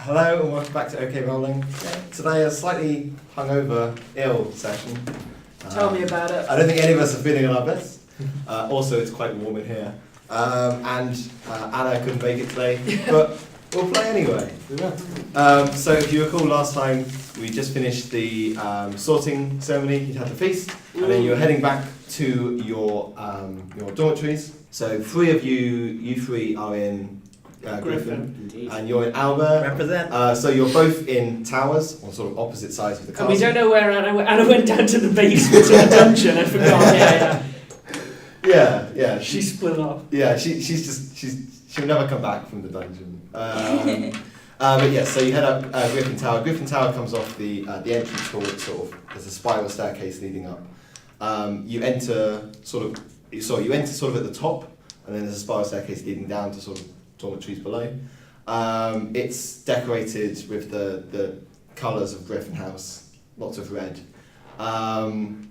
Hello and welcome back to OK Rowling. Today a slightly hungover, ill session. Tell me about it. I don't think any of us are feeling our best. Also, it's quite warm in here. And Anna couldn't make it today, but we'll play anyway. So if you recall last time, we just finished the sorting ceremony. You'd had the feast, and then you were heading back to your dormitories. So three of you three are in Griffin, Indeed. and you're in Albert. Represent. So you're both in towers, on sort of opposite sides of the castle. And we don't know where Anna went down to the basement to the dungeon. I forgot. Yeah. She split off. Yeah, she'll never come back from the dungeon. But yeah, so you head up Griffin Tower. Griffin Tower comes off the entrance hall. It's sort of there's a spiral staircase leading up. You enter sort of at the top, and then there's a spiral staircase leading down to sort of dormitories below. It's decorated with the colours of Griffin House, lots of red. And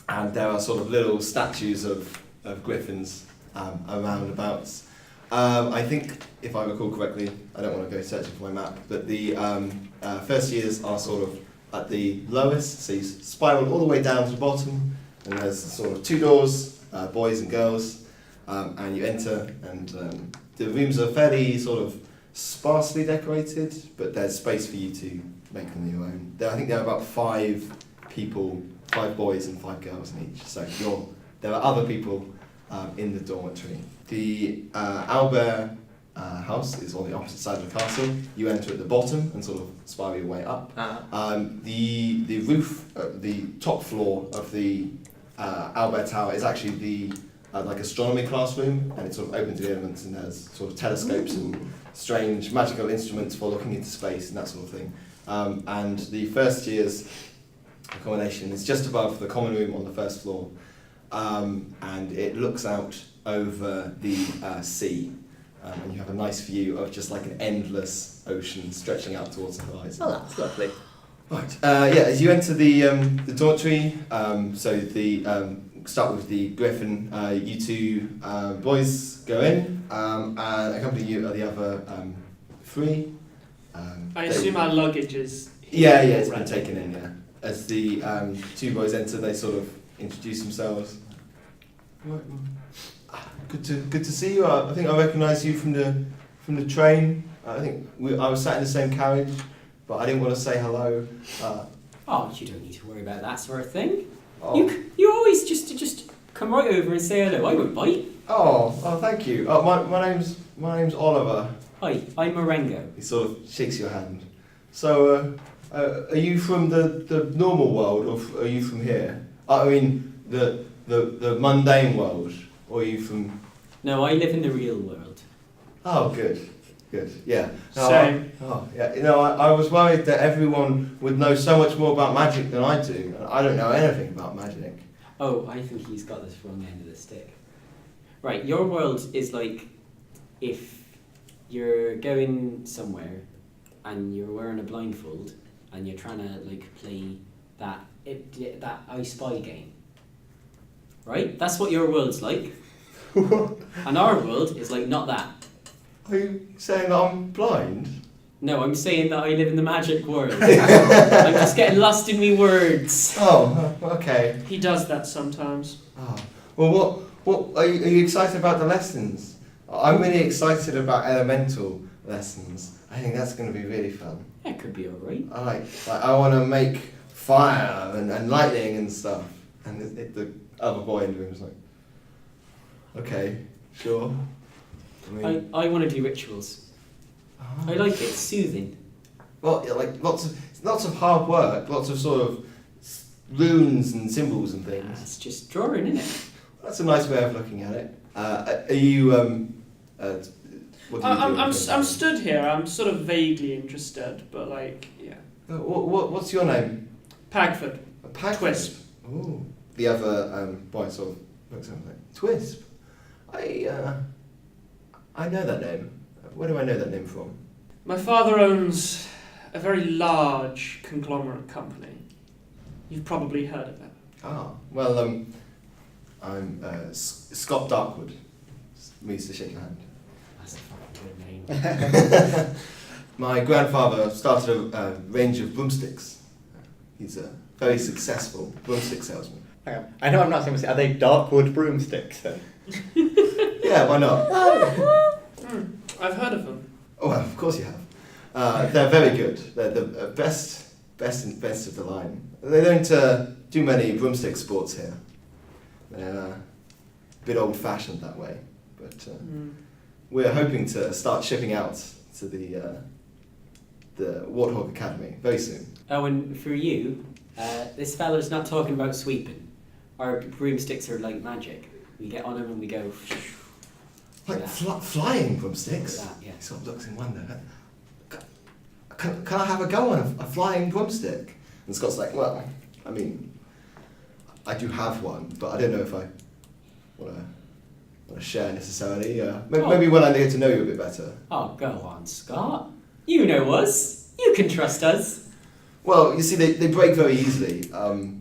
there are sort of little statues of griffins around about. I think, if I recall correctly, I don't want to go searching for my map, but the first years are sort of at the lowest, so you spiral all the way down to the bottom, and there's sort of two doors, boys and girls, and you enter, and the rooms are fairly sort of sparsely decorated, but there's space for you to make them your own. I think there are about 5 people, 5 boys and 5 girls in each, so there are other people in the dormitory. The Albert house is on the opposite side of the castle. You enter at the bottom and sort of spiral your way up. The roof, the top floor of the Albert Tower is actually the like astronomy classroom, and it's sort of open to the elements, and there's sort of telescopes and strange magical instruments for looking into space and that sort of thing. And the first year's accommodation is just above the common room on the first floor, and it looks out over the sea, and you have a nice view of just like an endless ocean stretching out towards the horizon. Oh, that's lovely. Right, as you enter the dormitory, so the start with the Griffin, you two boys go in, and accompany you are the other 3. I assume our luggage is. Yeah, it's been taken in, yeah. As the 2 boys enter, they sort of introduce themselves. Good to see you. I think I recognise you from the train. I think I was sat in the same carriage, but I didn't want to say hello. Oh, you don't need to worry about that sort of thing. Oh. You always just come right over and say hello. I won't bite. Oh, thank you. My name's Oliver. Hi, I'm Marengo. He sort of shakes your hand. So, are you from the normal world, or are you from here? I mean, the mundane world, or are you from? No, I live in the real world. Oh, good, yeah. No, Same. Yeah. You know, I was worried that everyone would know so much more about magic than I do, and I don't know anything about magic. Oh, I think he's got this wrong end of the stick. Right, your world is like if you're going somewhere and you're wearing a blindfold and you're trying to like play that I Spy game. Right? That's what your world's like. And our world is like not that. Are you saying that I'm blind? No, I'm saying that I live in the magic world. I'm just getting lost in me words. Oh, okay. He does that sometimes. Oh. Well, what are you excited about the lessons? I'm really excited about elemental lessons. I think that's going to be really fun. That could be alright. I want to make fire and lightning and stuff. And the other boy in the room is like, okay, sure. I want to do rituals. I like it. It's soothing. Well, like lots of hard work, lots of sort of runes and symbols and things. It's just drawing, isn't it? That's a nice way of looking at it. Are you what do you do? I'm stood here. I'm sort of vaguely interested, but like, yeah. What's your name? Pagford. Pagford. Twisp. Ooh. The other boy sort of looks at him like, Twisp. I know that name. Where do I know that name from? My father owns a very large conglomerate company. You've probably heard of it. Ah, well, I'm Scott Darkwood. Means to shake your hand. That's a fucking good name. My grandfather started a range of broomsticks. He's a very successful broomstick salesman. Hang on. I know I'm not saying, are they darkwood broomsticks then? Yeah, why not? I've heard of them. Oh, well, of course you have. They're very good. They're the best of the line. They don't do many broomstick sports here. They're a bit old-fashioned that way, but we're hoping to start shipping out to the Warthog Academy very soon. Oh, and for you, this fella's not talking about sweeping. Our broomsticks are like magic. We get on them and we go... Like flying broomsticks? Like that, yeah. He sort of looks in wonder. Can I have a go on a flying broomstick? And Scott's like, well, I mean, I do have one, but I don't know if I want to share necessarily. Maybe when I get to know you a bit better. Oh, go on, Scott. You know us. You can trust us. Well, you see, they break very easily.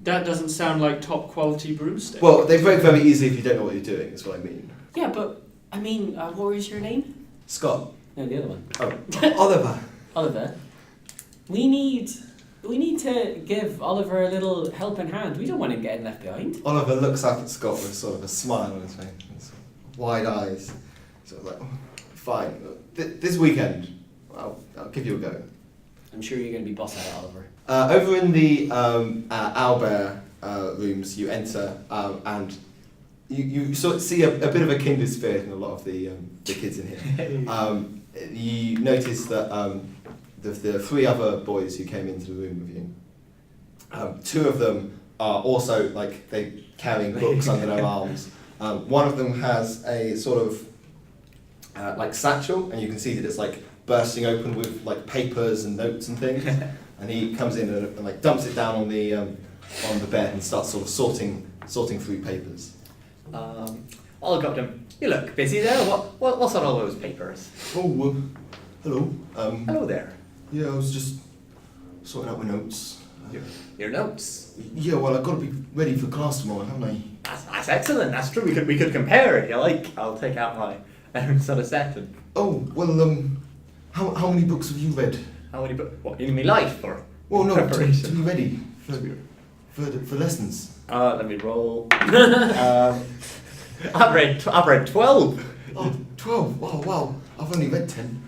That doesn't sound like top quality broomstick. Well, they break very easily if you don't know what you're doing, is what I mean. Yeah, but, I mean, what was your name? Scott. No, the other one. Oh, Oliver. Oliver. We need to give Oliver a little helping hand. We don't want him getting left behind. Oliver looks up at Scott with sort of a smile on his face, and sort of wide eyes. Sort of like, oh, fine. This weekend, I'll give you a go. I'm sure you're going to be boss at it, Oliver. Over in the owlbear rooms, you enter and you sort of see a bit of a kindred spirit in a lot of the kids in here. You notice that the three other boys who came into the room with you, two of them are also like they carrying books under their arms. One of them has a sort of like satchel, and you can see that it's like bursting open with like papers and notes and things. And he comes in and like dumps it down on the bed and starts sort of sorting through papers. I'll go up to him. You look busy there. What's on all those papers? Oh, hello. Hello there. Yeah, I was just sorting out my notes. Your notes. Yeah, well, I've got to be ready for class tomorrow, haven't I? That's excellent. That's true. We could compare if you like. I'll take out my sort of set and. Oh well, how many books have you read? How many books? What, in my life or? Well, no, to preparation? be ready for lessons. Let me roll. I've read 12. Oh, 12. Oh, wow. I've only read 10.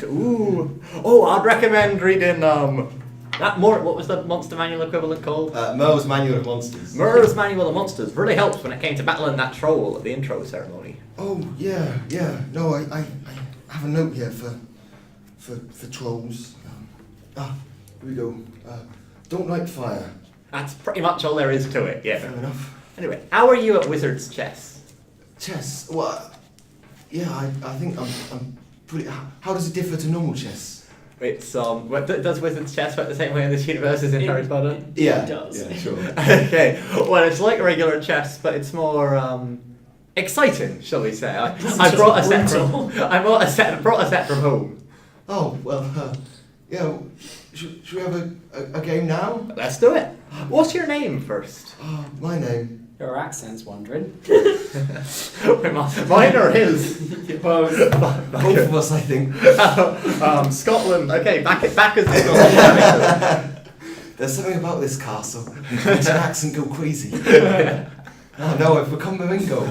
Ooh. Oh, I'd recommend reading what was the monster manual equivalent called? Merle's Manual of Monsters. Merle's Manual of Monsters really helps when it came to battling that troll at the intro ceremony. Oh, yeah. No, I have a note here for trolls. Here we go. Don't light fire. That's pretty much all there is to it, yeah. Fair enough. Anyway, how are you at Wizard's Chess? Chess? Well, yeah, I think I'm pretty... How does it differ to normal chess? It's, does Wizard's Chess work the same way in this universe as in Harry Potter? Yeah. It does. Yeah, sure. Okay, well, it's like regular chess, but it's more, exciting, shall we say. I brought a set from home. Oh, well, yeah, should we have a game now? Let's do it. What's your name first? My name? Your accent's wandering. Mine or his? Both of us, I think. Scotland. Okay, back as Scotland. There's something about this castle. Makes your accent go crazy. Oh no, I've become Maringo.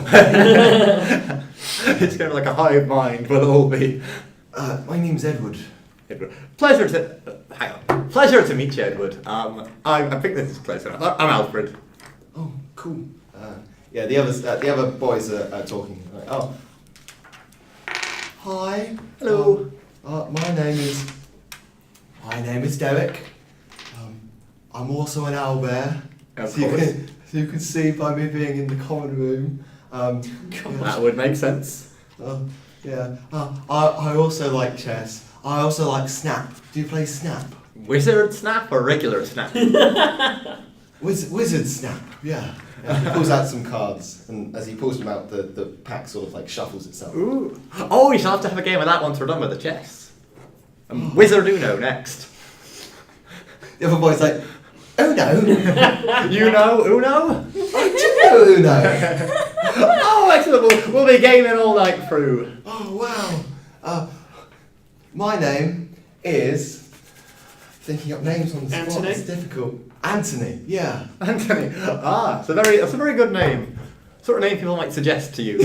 It's kind of like a hive mind. Will it all be? My name's Edward. Edward. Pleasure to meet you, Edward. I think this is close enough. I'm Alfred. Oh, cool. Yeah, the other boys are talking. Like, oh, hi. Hello. My name is Derek. I'm also an owlbear. Of So course. you can see by me being in the common room. That would make sense. Yeah. I also like chess. I also like Snap. Do you play Snap? Wizard Snap or regular Snap? Wizard Snap. Yeah. He pulls out some cards, and as he pulls them out, the pack sort of like shuffles itself. Ooh. Oh, we shall have to have a game of that once we're done with the chess. Wizard Uno next. The other boy's like, oh no. You know Uno? I do know Uno. Oh, excellent. We'll be gaming all night through. Oh wow. My name is thinking up names on the spot. Anthony? It's difficult. Anthony, yeah. Anthony. Ah, that's a very good name. Sort of name people might suggest to you.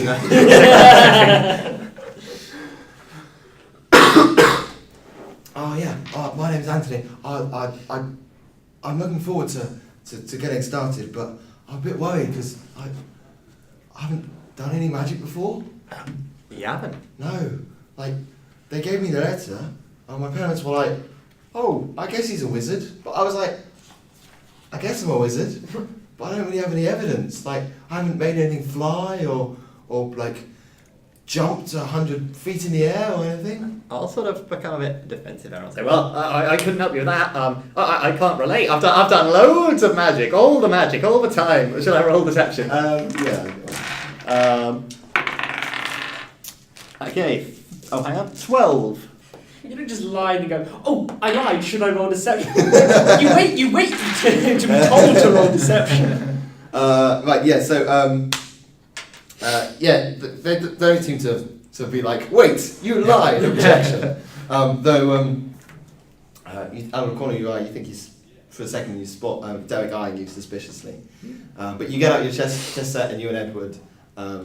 Oh yeah. My name's Anthony. I'm looking forward to getting started, but I'm a bit worried because I haven't done any magic before. You haven't? No. Like, they gave me the letter, and my parents were like, "Oh, I guess he's a wizard." But I was like, "I guess I'm a wizard, but I don't really have any evidence. Like, I haven't made anything fly or like jumped 100 feet in the air or anything." I'll sort of become a bit defensive there and say, well, I couldn't help you with that. I can't relate. I've done loads of magic, all the time. Shall I roll deception? Yeah. Okay. Oh, hang on. 12. You don't just lie and go, oh, I lied, should I roll deception? you wait to be told to roll deception. Right, yeah, so, they don't seem to be like, wait, you lied, objection. Though, out of the corner of your eye, you think for a second you spot Derek eyeing you suspiciously. But you get out your chess set and you and Edward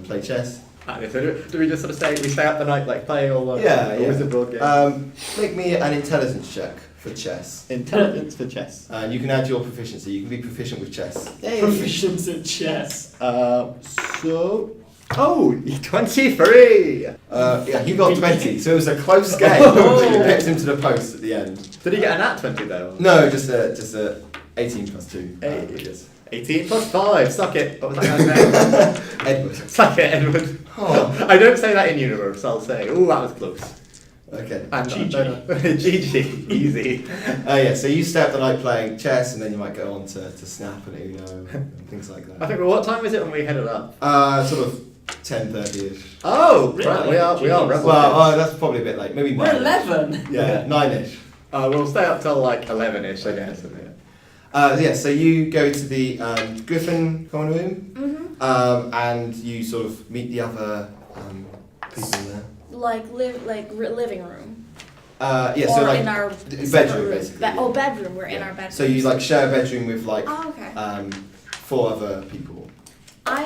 play chess. Okay, so do we just sort of stay up the night, like playing all the wizard board games? Make me an intelligence check for chess. Intelligence for chess. And you can add your proficiency. You can be proficient with chess. Proficient at chess. Oh, 23! Yeah, he got 20, so it was a close game. You picked him to the post at the end. Did he get a nat 20 though? No, just a 18 plus 2. Yes. 18 plus 5, suck it. What was that guy's name? Edward. Suck it, Edward. Oh. I don't say that in universe, I'll say, ooh, that was close. Okay. And GG. GG, easy. Yeah, so you stay up the night playing chess, and then you might go on to Snap and Uno and things like that. I think, well, what time is it when we headed up? Sort of 10:30ish. Oh, Really? right, we are rebels. Well, that's probably a bit late. Maybe 9. We're 11. Yeah, 9ish. We'll stay up till like 11ish, I guess. Yeah, so you go to the Griffin common room, Mm-hmm. and you sort of meet the other people there. Living room. Yeah, Or so like in our bedroom separate basically. bedroom. We're in Yeah. our bedroom. So you like share a bedroom with like Oh, okay. 4 other people. I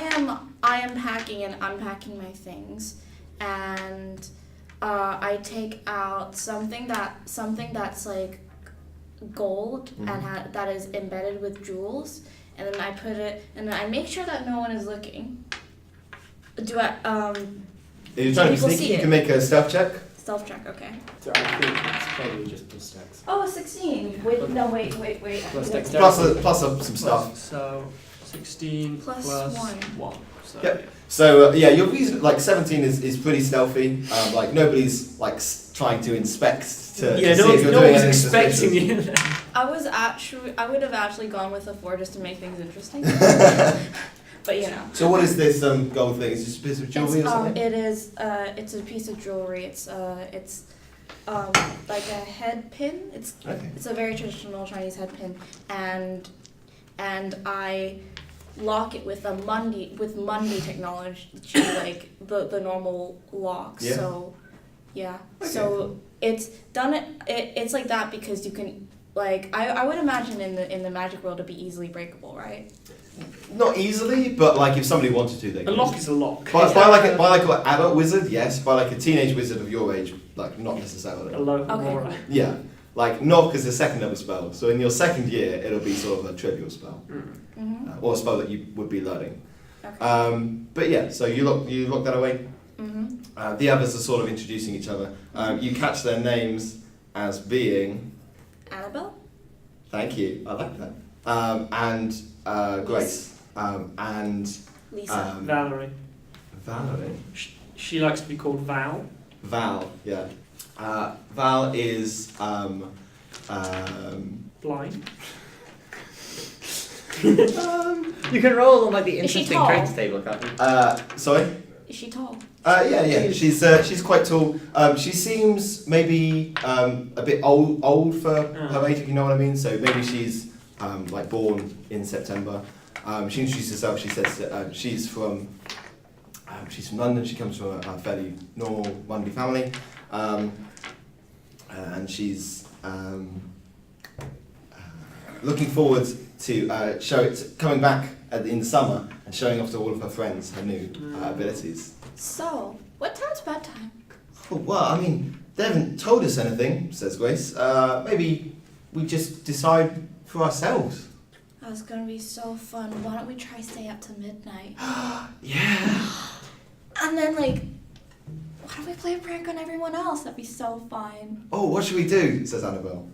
am packing and unpacking my things, and I take out something that's like gold and that is embedded with jewels, and then I put it, and then I make sure that no one is looking. Do I If you're trying to be people sneaky, see you it? can make a stealth check. stealth check? Okay. So I think it's probably just plus stats. Oh, 16. Wait. Plus Wait. dexterity. Plus some stuff. So 16 Plus plus 1. So Yep. So yeah, you're like 17 is pretty stealthy. Like nobody's like trying to inspect to yeah, see no, if you're no doing one's anything expecting suspicious. you. I would have actually gone with a 4 just to make things interesting. But you know. So what is this gold thing? Is it just a piece of jewelry or something? It is. It's a piece of jewelry. It's like a head pin. Okay. It's a very traditional Chinese head pin, and I lock it with Mundi technology, like the normal locks. Yeah. So, yeah. Okay. So it's done. It's like that because you can. Like I would imagine in the magic world it'd be easily breakable, right? Not easily, but like if somebody wanted to, they A could. lock is a lock. By like an adult wizard, yes. By like a teenage wizard of your age, like not necessarily. A low. Okay. Alright. Yeah. Like knock is a second level spell, so in your second year it'll be sort of a trivial spell, Mm-hmm. or a spell that you would be learning. Okay. But yeah, so you lock that away. Mm-hmm. The others are sort of introducing each other. You catch their names as being. Annabelle? Thank you. I like that. And Grace. And Lisa. Valerie. Valerie. She likes to be called Val. Val. Yeah. Val is Blind. You can roll on like the Is she interesting tall? traits table, can't you? Sorry. Is she tall? Yeah. She's quite tall. She seems maybe a bit old for her age, if you know what I mean. So maybe she's like born in September. She introduced herself. She says that she's from London. She comes from a fairly normal Monday family. and she's looking forward to coming back in the summer and showing off to all of her friends her new abilities. So, what time's bedtime? Oh, well, I mean, they haven't told us anything, says Grace. Maybe we just decide for ourselves. That's gonna be so fun. Why don't we try stay up till midnight? Yeah. And then, like, why don't we play a prank on everyone else? That'd be so fun. Oh, what should we do? Says Annabelle.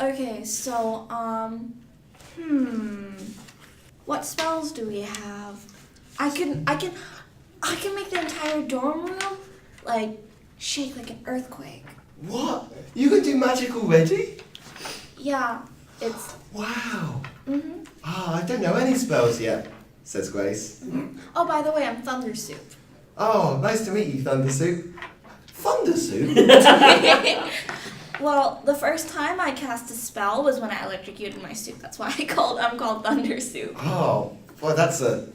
Okay, so, what spells do we have? I can make the entire dorm room, like, shake like an earthquake. What? You can do magic already? Yeah, it's... Wow. Mm-hmm. I don't know any spells yet, says Grace. Oh, by the way, I'm Thunder Soup. Oh, nice to meet you, Thunder Soup. Thunder Soup? Well, the first time I cast a spell was when I electrocuted my soup. That's why I'm called Thunder Soup. Oh, well, that's a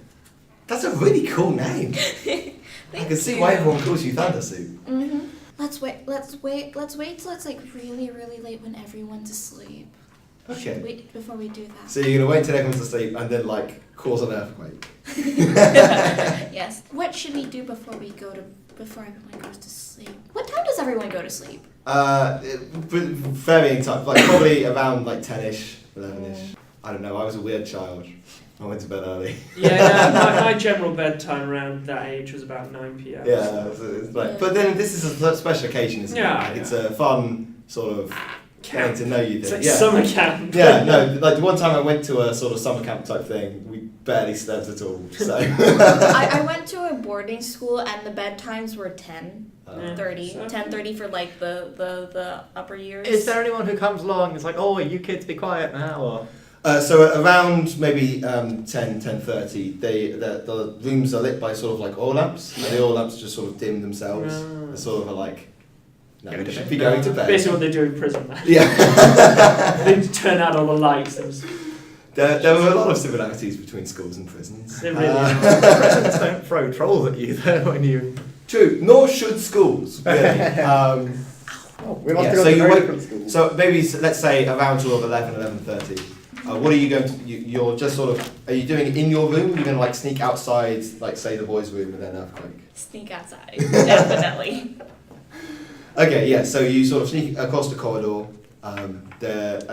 really cool name. I can see why everyone calls you Thunder Soup. Mm-hmm. Let's wait till it's like really, really late when everyone's asleep. Okay. Wait before we do that. So you're gonna wait till everyone's asleep and then like cause an earthquake. Yes. What should we do before everyone goes to sleep? What time does everyone go to sleep? Varying time, like probably around like 10ish, 11ish. I don't know. I was a weird child. I went to bed early. Yeah, my general bedtime around that age was about 9 p.m. Yeah, so it's like, but then this is a special occasion, isn't Yeah, it? Like, it's a fun sort of getting to know you It's thing. like summer camp. Yeah, no, like the one time I went to a sort of summer camp type thing, we barely slept at all. So I went to a boarding school and the bedtimes were 10:30. So- 10:30 for like the upper years. Is there anyone who comes along and is like, oh, you kids be quiet now? Or so around maybe 10:30, the rooms are lit by sort of like oil lamps, and the oil lamps just sort of dim themselves. They're sort of like, no, Go you to should bed. be going to bed. Basically what they do in prison. Yeah. They turn out all the lights. There were a lot of similarities between schools and prisons. They really are. prisons don't throw trolls at you though when you. True, nor should schools, really. We Yeah, to so to you very wait- different schools. So maybe let's say around sort of 11:30. What are you going to? You're just sort of. Are you doing it in your room? You're going to like sneak outside, like say the boys' room, and then earthquake. Sneak outside, definitely. Okay, yeah. So you sort of sneak across the corridor. I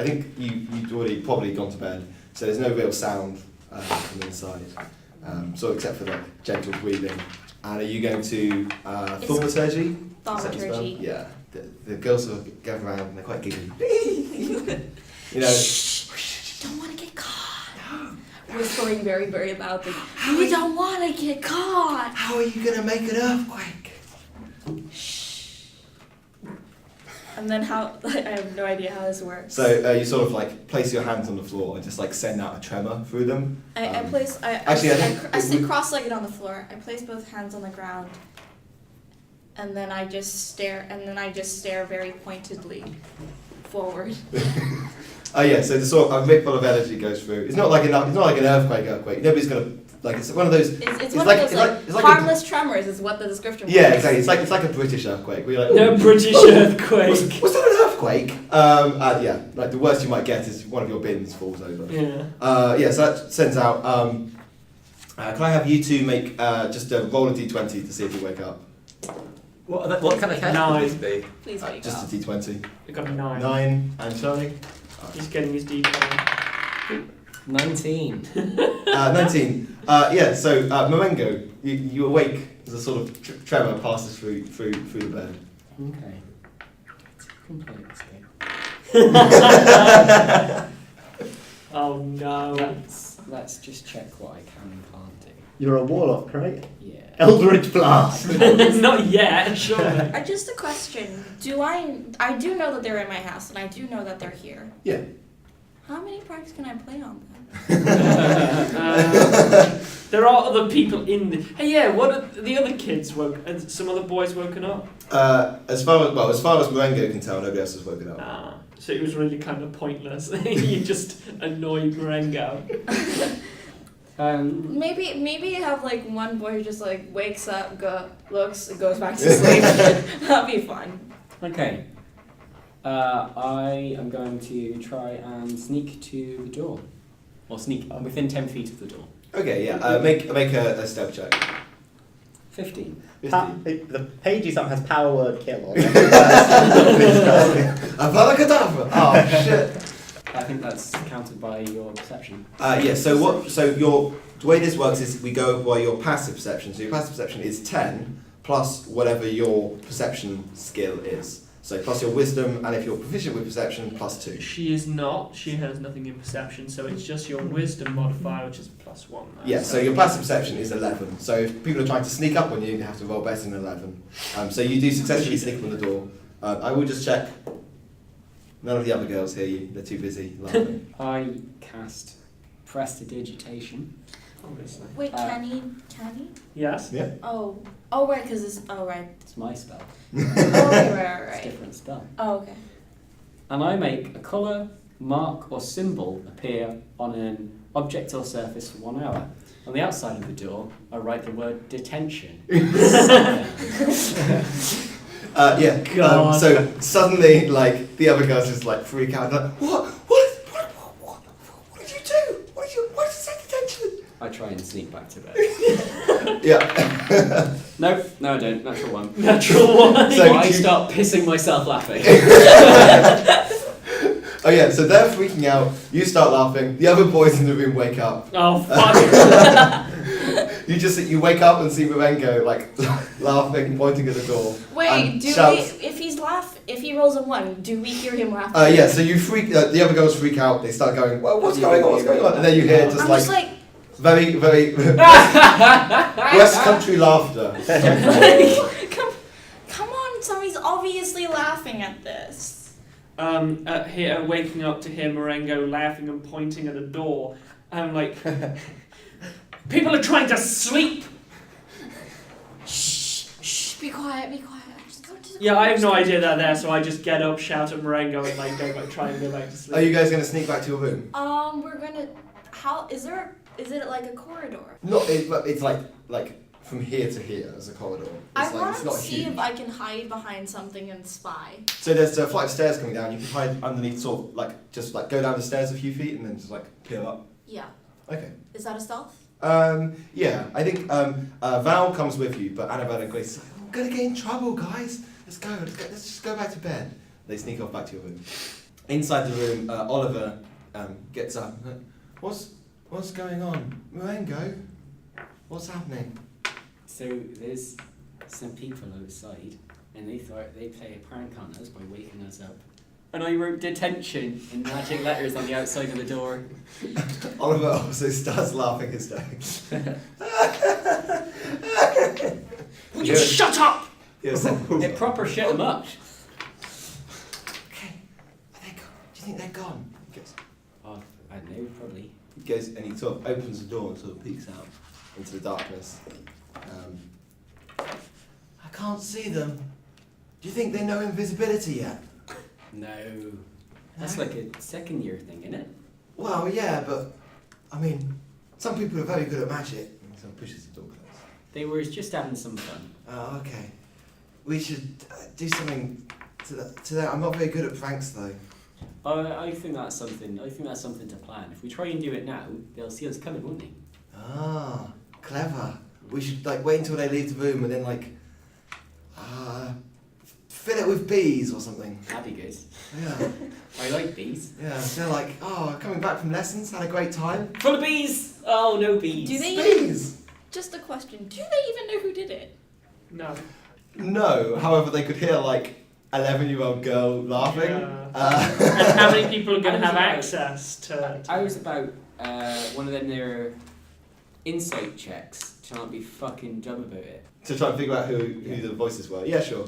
think you'd already probably gone to bed, so there's no real sound from inside, so except for like gentle breathing. And are you going to thaumaturgy? Thaumaturgy. Yeah. The girls sort of gather around and they're quite giggly. You know. Don't want to get caught. Whispering very, very loudly. We don't want to get caught. How are you going to make an earthquake? And then how? I have no idea how this works. So you sort of like place your hands on the floor and just like send out a tremor through them. I sit cross-legged on the floor. I place both hands on the ground, and then I just stare. Very pointedly forward. Oh yeah, so the sort of a ripple of energy goes through. It's not like an earthquake. Nobody's gonna like. It's one of those. It's one of those harmless tremors. Is what the description. Yeah, was. exactly. It's like a British earthquake. We're like, No British earthquake. Was that an earthquake? Yeah, like the worst you might get is one of your bins falls over. Yeah. Yeah, so that sends out. Can I have you two make just a roll a d20 to see if you wake up? What kind of test would this be? Please wake Just up. a d20. I got a 9. 9 and Charlie. He's getting his D20. 19. 19. Yeah. So Marengo, you awake as a sort of tremor passes through the bed. Okay. Complexity. Oh no. Let's just check what I can and can't do. You're a warlock, right? Yeah. Eldritch Blast! Not yet, surely. Just a question. I do know that they're in my house, and I do know that they're here. Yeah. How many pranks can I play on them? There are other people in the. Hey, yeah. What are the other kids woke? And some other boys woken up. As far as Marengo can tell, nobody else has woken up. So it was really kind of pointless. You just annoyed Marengo. Maybe have like one boy who just like wakes up, looks, and goes back to sleep. That'd be fun. Okay. I am going to try and sneak to the door. Or sneak within 10 feet of the door. Okay, yeah. Make a stealth check. 15. The page you something has power word kill on it. Avada-kedavra! Oh shit. I think that's counted by your perception. Yeah. So the way this works is we go by your passive perception. So your passive perception is 10 plus whatever your perception skill is. So plus your wisdom, and if you're proficient with perception, plus 2. She is not. She has nothing in perception, so it's just your wisdom modifier, which is +1. Now. Yeah, so your passive perception is 11. So if people are trying to sneak up on you, you have to roll better than 11. So you do successfully sneak on the door. I will just check. None of the other girls hear you. They're too busy laughing. I cast Prestidigitation. Obviously. Wait, can he? Yes. Yeah. Oh, right, because it's right. It's my spell. Oh, right, It's a right. different spell. Oh, okay. And I make a colour, mark, or symbol appear on an object or surface for 1 hour. On the outside of the door, I write the word detention. Yeah. God. So suddenly, like the other girls just like freak out. Like, what did you do? Why did you say detention? I try and sneak back to bed. Yeah. No, I don't. Natural 1. Natural 1. So I you- start pissing myself laughing. Oh yeah. So they're freaking out. You start laughing. The other boys in the room wake up. Oh fuck. You wake up and see Marengo like laughing, pointing at the door. Wait, and do shouts- we? If he rolls a 1, do we hear him laughing? Yeah. So you freak. The other girls freak out. They start going, "Well, what's going on? What's going on?" And then you hear just I'm like just like, very, very West Country laughter. come on, somebody's obviously laughing at this. Here, waking up to hear Marengo laughing and pointing at a door. I'm like, people are trying to sleep. Shh, be quiet. Just go to the Yeah, I have no corner. idea they're there, so I just get up, shout at Marengo, and like try and go back to sleep. Are you guys going to sneak back to your room? We're gonna. How is it like a corridor? It's like from here to here as a corridor. I It's like, want it's to not see huge. if I can hide behind something and spy. So there's a flight of stairs coming down. You can hide underneath, sort of like just like go down the stairs a few feet and then just like peer up. Yeah. Okay. Is that a stealth? Yeah, I think Val comes with you, but Annabelle and Grace are like, "I'm gonna get in trouble, guys. Let's go. Let's just go back to bed." They sneak off back to your room. Inside the room, Oliver gets up. What's going on, Marengo? What's happening? So there's some people outside, and they thought they'd play a prank on us by waking us up. And I wrote detention in magic letters on the outside of the door. Oliver also starts laughing hysterically. Would you shut up? Yes. It proper shit them up. Okay, are they gone? Do you think they're gone? He goes, Oh, I don't know, probably. he goes and he sort of opens the door and sort of peeks out into the darkness. I can't see them. Do you think they know invisibility yet? No. That's like a second year thing, isn't it? Well, yeah, but I mean, some people are very good at magic. And so he pushes the door closed. They were just having some fun. Oh, okay. We should do something to that. I'm not very good at pranks though. I think that's something. I think that's something to plan. If we try and do it now, they'll see us coming, won't they? Ah, clever. We should like wait until they leave the room and then like fill it with bees or something. That'd be good. Yeah, I like bees. yeah. They're like, oh, coming back from lessons, had a great time. Full of bees! Oh, no bees. Do they? Bees. Just a question. Do they even know who did it? No. No, however, they could hear like 11-year-old girl laughing. Yeah. And how many people are going to have access to? I was about one of them their insight checks to not be fucking dumb about it. To try and figure out who the voices were. Yeah, sure.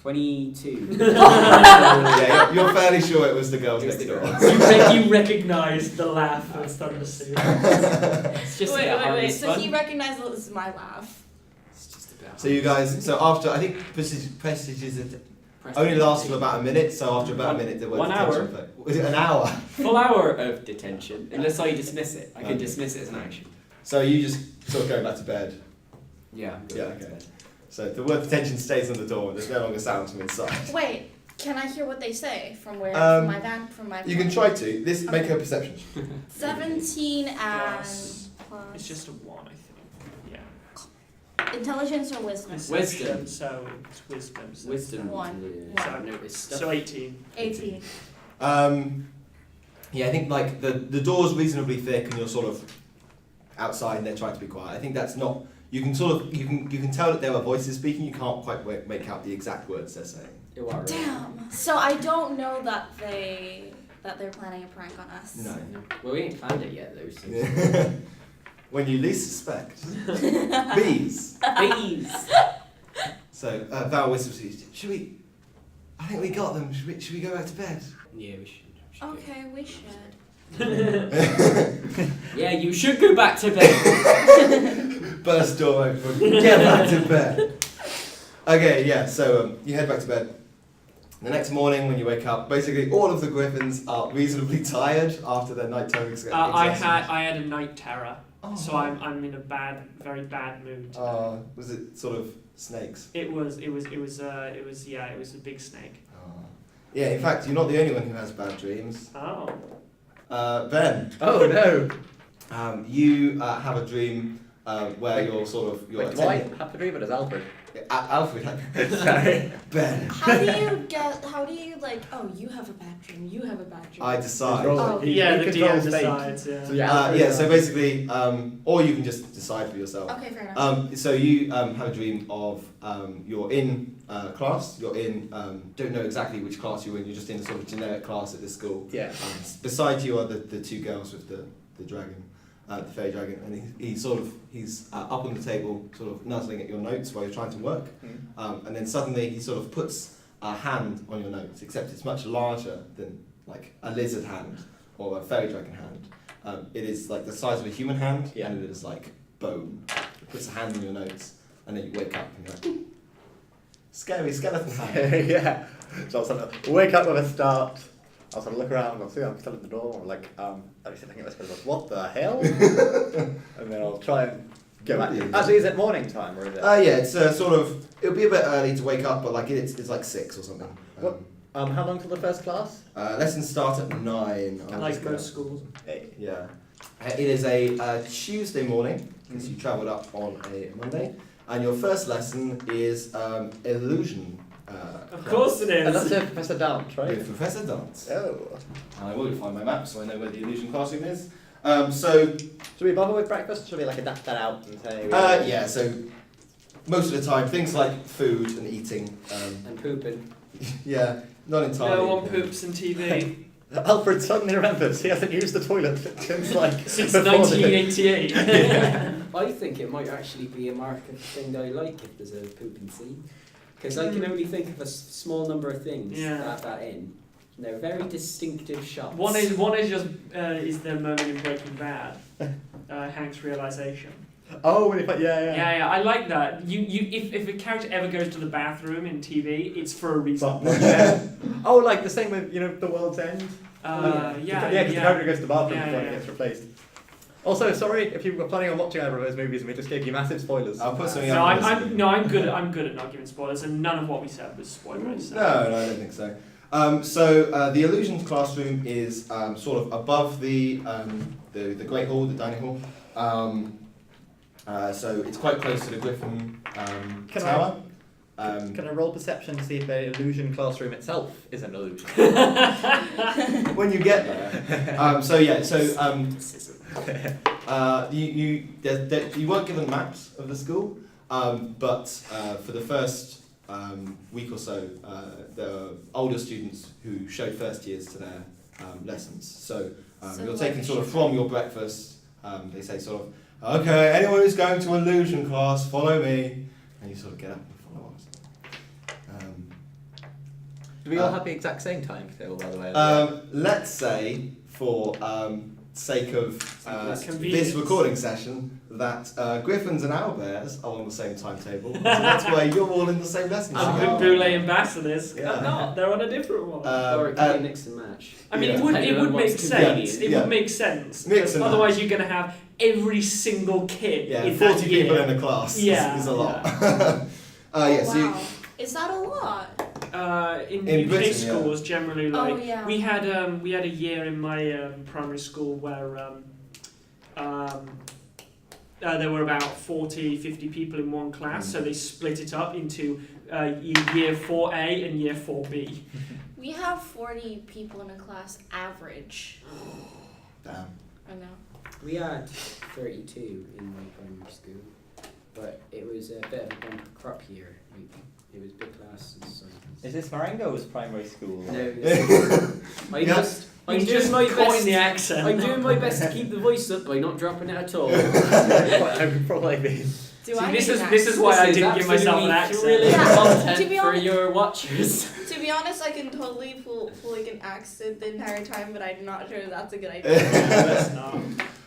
22. Yeah, you're fairly sure it was the girls It was next the door. girls. You recognise the laugh of Thundersuit. It's just wait, about having wait. So fun. he recognized that this is my laugh. It's just about So you guys, so after, I think prestiges only lasts for about a minute, so after about a minute there was 1 hour. Was it an hour? full hour of detention, unless I dismiss it. I can dismiss it as an action. So you just sort of go back to bed. Yeah. Yeah, okay. So the word attention stays on the door, and there's no longer sound from inside. Wait, can I hear what they say from where? Um, From my. You can try to. This make a perception. 17 and Plus- plus. It's just a 1, I think. Yeah. Intelligence or wisdom. Perception, so it's wisdom. So Wisdom. One. To notice stuff. So 18. 18. Yeah, I think like the door's reasonably thick, and you're sort of outside, and they're trying to be quiet. I think that's not. You can sort of you can tell that there are voices speaking. You can't quite make out the exact words they're saying. Damn. So I don't know that they're planning a prank on us. No. Well, we ain't found it yet, though. So. When you least suspect. Bees. Bees. So Val whispers to you, should we? I think we got them. Should we go back to bed? Yeah, we should. Okay, we should. Yeah, you should go back to bed. Burst door open. Get back to bed. Okay, yeah. So you head back to bed. The next morning, when you wake up, basically all of the griffins are reasonably tired after their nighttime exercise. I had a night terror, Oh. so I'm in a very bad mood. Today. Was it sort of snakes? It was a big snake. Yeah. In fact, you're not the only one who has bad dreams. Oh. Oh Ben. no! You have a dream where you're sort of Wait, do I have to dream it as Alfred? Alfred. Sorry. Ben. How do you like, oh, you have a bad dream, you have a bad dream. I decide. Oh. Yeah, the DM controls fate. decides. Yeah. So yeah, Yeah, so basically, or you can just decide for yourself. Okay, fair enough. So you have a dream of you're in class, you're in, don't know exactly which class you're in, you're just in a sort of generic class at this school. Yeah. Beside you are the two girls with the dragon, the fairy dragon, and he's up on the table, sort of nuzzling at your notes while you're trying to work, and then suddenly he sort of puts a hand on your notes, except it's much larger than like a lizard hand or a fairy dragon hand. It is like the size of a human hand, and it is like bone. It puts a hand on your notes, and then you wake up and you're like, scary skeleton hand. Yeah. So I'll sort of wake up with a start. I'll sort of look around. I'll see I'm still at the door. I'm like, I'll be sitting at this place. What the hell? And then I'll try and go back. Actually, is it morning time or is it? Yeah, it's sort of. It'll be a bit early to wake up, but like it's like 6 or something. What? How long till the first class? Lessons start at 9. Like most schools. Yeah. It is a Tuesday morning because you travelled up on a Monday, and your first lesson is illusion. Of course it And is. that's Professor Dant, right? With Professor Dance. Oh. And I will find my map so I know where the illusion classroom is. So Should we bother with breakfast? Should we like adapt that out and say? yeah. So most of the time, things like food and eating. And pooping. Yeah, not entirely. No one poops in TV Alfred suddenly remembers he hasn't used the toilet since like since before the- 1988. I think it might actually be a mark of the thing that I like if there's a pooping scene. Because I can only think of a small number of things that have that in. And they're very distinctive shots. One is just is the moment in Breaking Bad, Hank's realization. Oh, when he put, yeah. Yeah, I like that. If a character ever goes to the bathroom in TV, it's for a reason. Oh, like the same with The World's End. Yeah, because the character goes to the bathroom before yeah. he gets replaced. Also, sorry if you were planning on watching either of those movies and we just gave you massive spoilers. I'll put something No, up. I'm good at not giving spoilers, and none of what we said was spoilers. So. No, I don't think so. So the illusions classroom is sort of above the Great Hall, the dining hall. So it's quite close to the Griffin Tower. Can I roll perception to see if the illusion classroom itself is an illusion? When you get there. You weren't given maps of the school, but for the first week or so, the older students who showed first years to their lessons. So you're taken sort of from your breakfast. They say sort of, okay, anyone who's going to illusion class, follow me, and you sort of get up and follow us. Do we all have the exact same time still, by the way? Let's say, for sake of this recording session, that Griffins and Owlbears are on the same timetable. So that's why you're all in the same lesson. I'm together. Boule ambassadors. Yeah. I'm not. They're on a different one. Or it could be mix and match. I mean, yeah. it would Depending on make what's sense. convenient. It Yeah. would make sense. Mix because and otherwise, match. you're going to have every single kid Yeah, in 40 that year. people in a class Yeah, is a lot. Yeah, Oh, so you, wow. Is that a lot? In In UK Britain, schools, generally, like Oh, yeah. we had a year in my primary school where there were about 40, 50 people in one class, so they split it up into year 4A and year 4B. We have 40 people in a class average. damn. I know. We had 32 in my primary school, but it was a bit of a bumper crop year. It was big classes. So. Is this Marengo's primary school? No, I'm Yeah. just I'm He's doing just my caught best. in the accent. I'm doing my best to keep the voice up by not dropping it at all. I would probably be. Do See, I this need is an this is why I This is didn't give myself an absolutely accent. thrilling Yeah, content to be for honest- your watchers. To be honest, I can totally pull like an accent the entire time, but I'm not sure that's a good idea. That's not.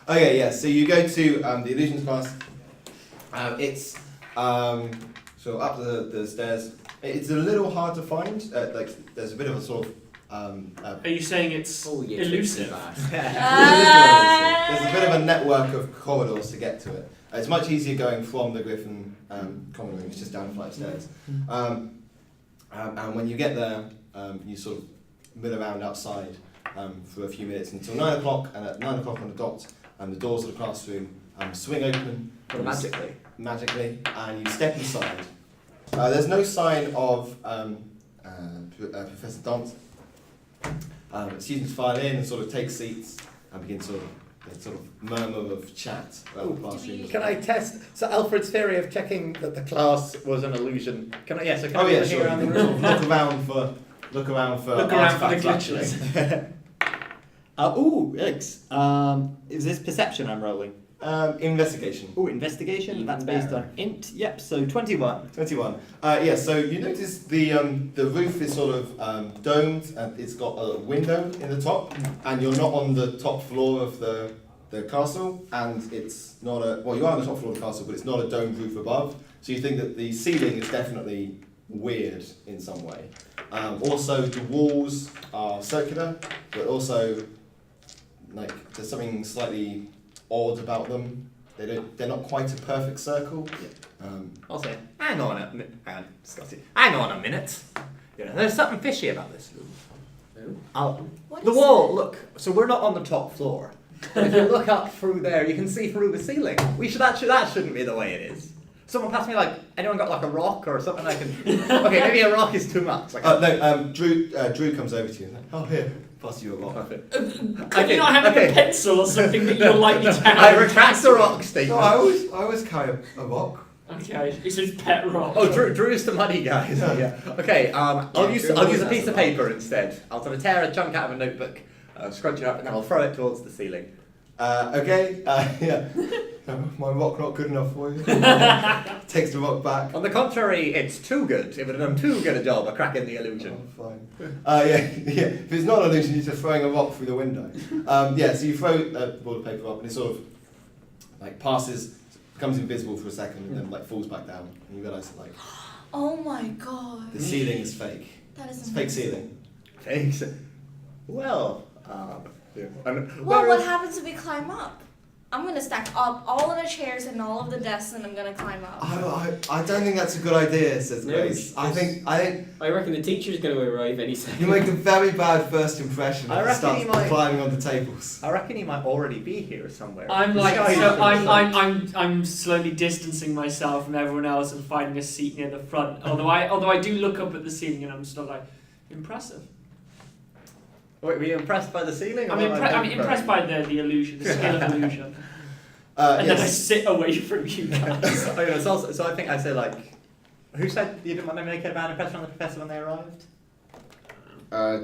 Okay, yeah. So you go to the illusions class. It's so up the stairs. It's a little hard to find. Like there's a bit of a sort of Are you saying it's Oh, yeah, elusive? there's a bit of a network of corridors to get to it. It's much easier going from the Griffin common room. It's just down a flight of stairs. And when you get there, you sort of mill around outside for a few minutes until 9 o'clock. And at 9 o'clock on the dot, the doors of the classroom swing open magically, and you step inside. There's no sign of Professor Dant. Students file in and sort of take seats and begin sort of murmur of chat around the classroom. Can I test? So Alfred's theory of checking that the class was an illusion. Can I? Yeah. So can Oh I yeah, look sure. around You the can room? sort of look around for Look around for the artifacts, glitches. actually. Ooh, yikes. Is this perception I'm rolling? Investigation. Ooh, investigation. Even That's based better. on int. Yep. So 21. 21. Yeah, so you notice the roof is sort of domed and it's got a window in the top, and you're not on the top floor of the castle, and it's not you are on the top floor of the castle, but it's not a domed roof above, so you think that the ceiling is definitely weird in some way. Also, the walls are circular, but also like there's something slightly odd about them. They're not quite a perfect circle. I'll say, hang on a minute. Scotty, hang on a minute. You know, there's something fishy about this room. What The is wall, that? look. So we're not on the top floor. But if you look up through there, you can see through the ceiling. That shouldn't be the way it is. Someone passed me anyone got like a rock or something I can. Okay, maybe a rock is too much. Drew comes over to you. Like, oh here, pass you a rock. Could you not have a pencil or something that you're likely to have? I retract the rock statement. No, I always carry a rock. Okay, it's his pet rock. Oh, Drew's the money guy. Yeah. Okay. I'll use a piece of paper instead. I'll sort of tear a chunk out of a notebook, scrunch it up, and then I'll throw it towards the ceiling. Okay. Yeah. My rock not good enough for you. Takes the rock back. On the contrary, it's too good. It would have done too good a job of cracking the illusion. Oh, fine. Yeah. If it's not an illusion, you're just throwing a rock through the window. Yeah. So you throw a ball of paper up, and it sort of like passes, becomes invisible for a second, and then like falls back down, and you realise that like Oh my god. the ceiling is fake. That is It's a fake ceiling. Thanks. Well, Well, what happens if we climb up? I'm gonna stack up all of the chairs and all of the desks, and I'm gonna climb up. I don't think that's a good idea, says No, Grace. I think I reckon the teacher's going to arrive any second. you make a very bad first impression I if you reckon start he might- climbing on the tables. I reckon he might already be here somewhere. I'm like, This guy so is- I'm slowly distancing myself from everyone else and finding a seat near the front. Although I do look up at the ceiling and I'm still like, impressive. Wait, were you impressed by the ceiling? Or I'm impressed by the illusion, the skill of illusion. And then I sit away from you guys. So I think I say who said you didn't want them to make a bad impression on the professor when they arrived?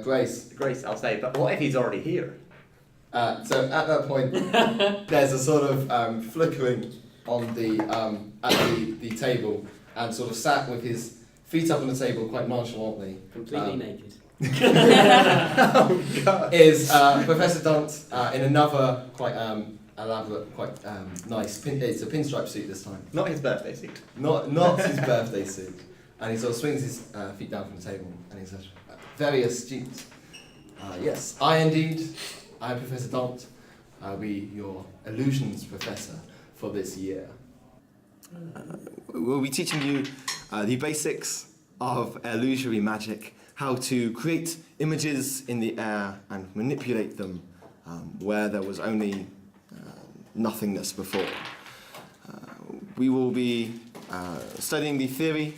Grace. Grace, I'll say. But what if he's already here? So at that point, there's a sort of flickering on the table, and sort of sat with his feet up on the table quite nonchalantly. Completely naked. Oh God! Is Professor Dunt in another quite elaborate, quite nice. It's a pinstripe suit this time. Not his birthday suit. Not his birthday suit, and he sort of swings his feet down from the table, and he says, "Very astute. Yes, I indeed. I am Professor Dant. I'll be your illusions professor for this year. We'll be teaching you the basics of illusory magic, how to create images in the air and manipulate them where there was only nothingness before. We will be studying the theory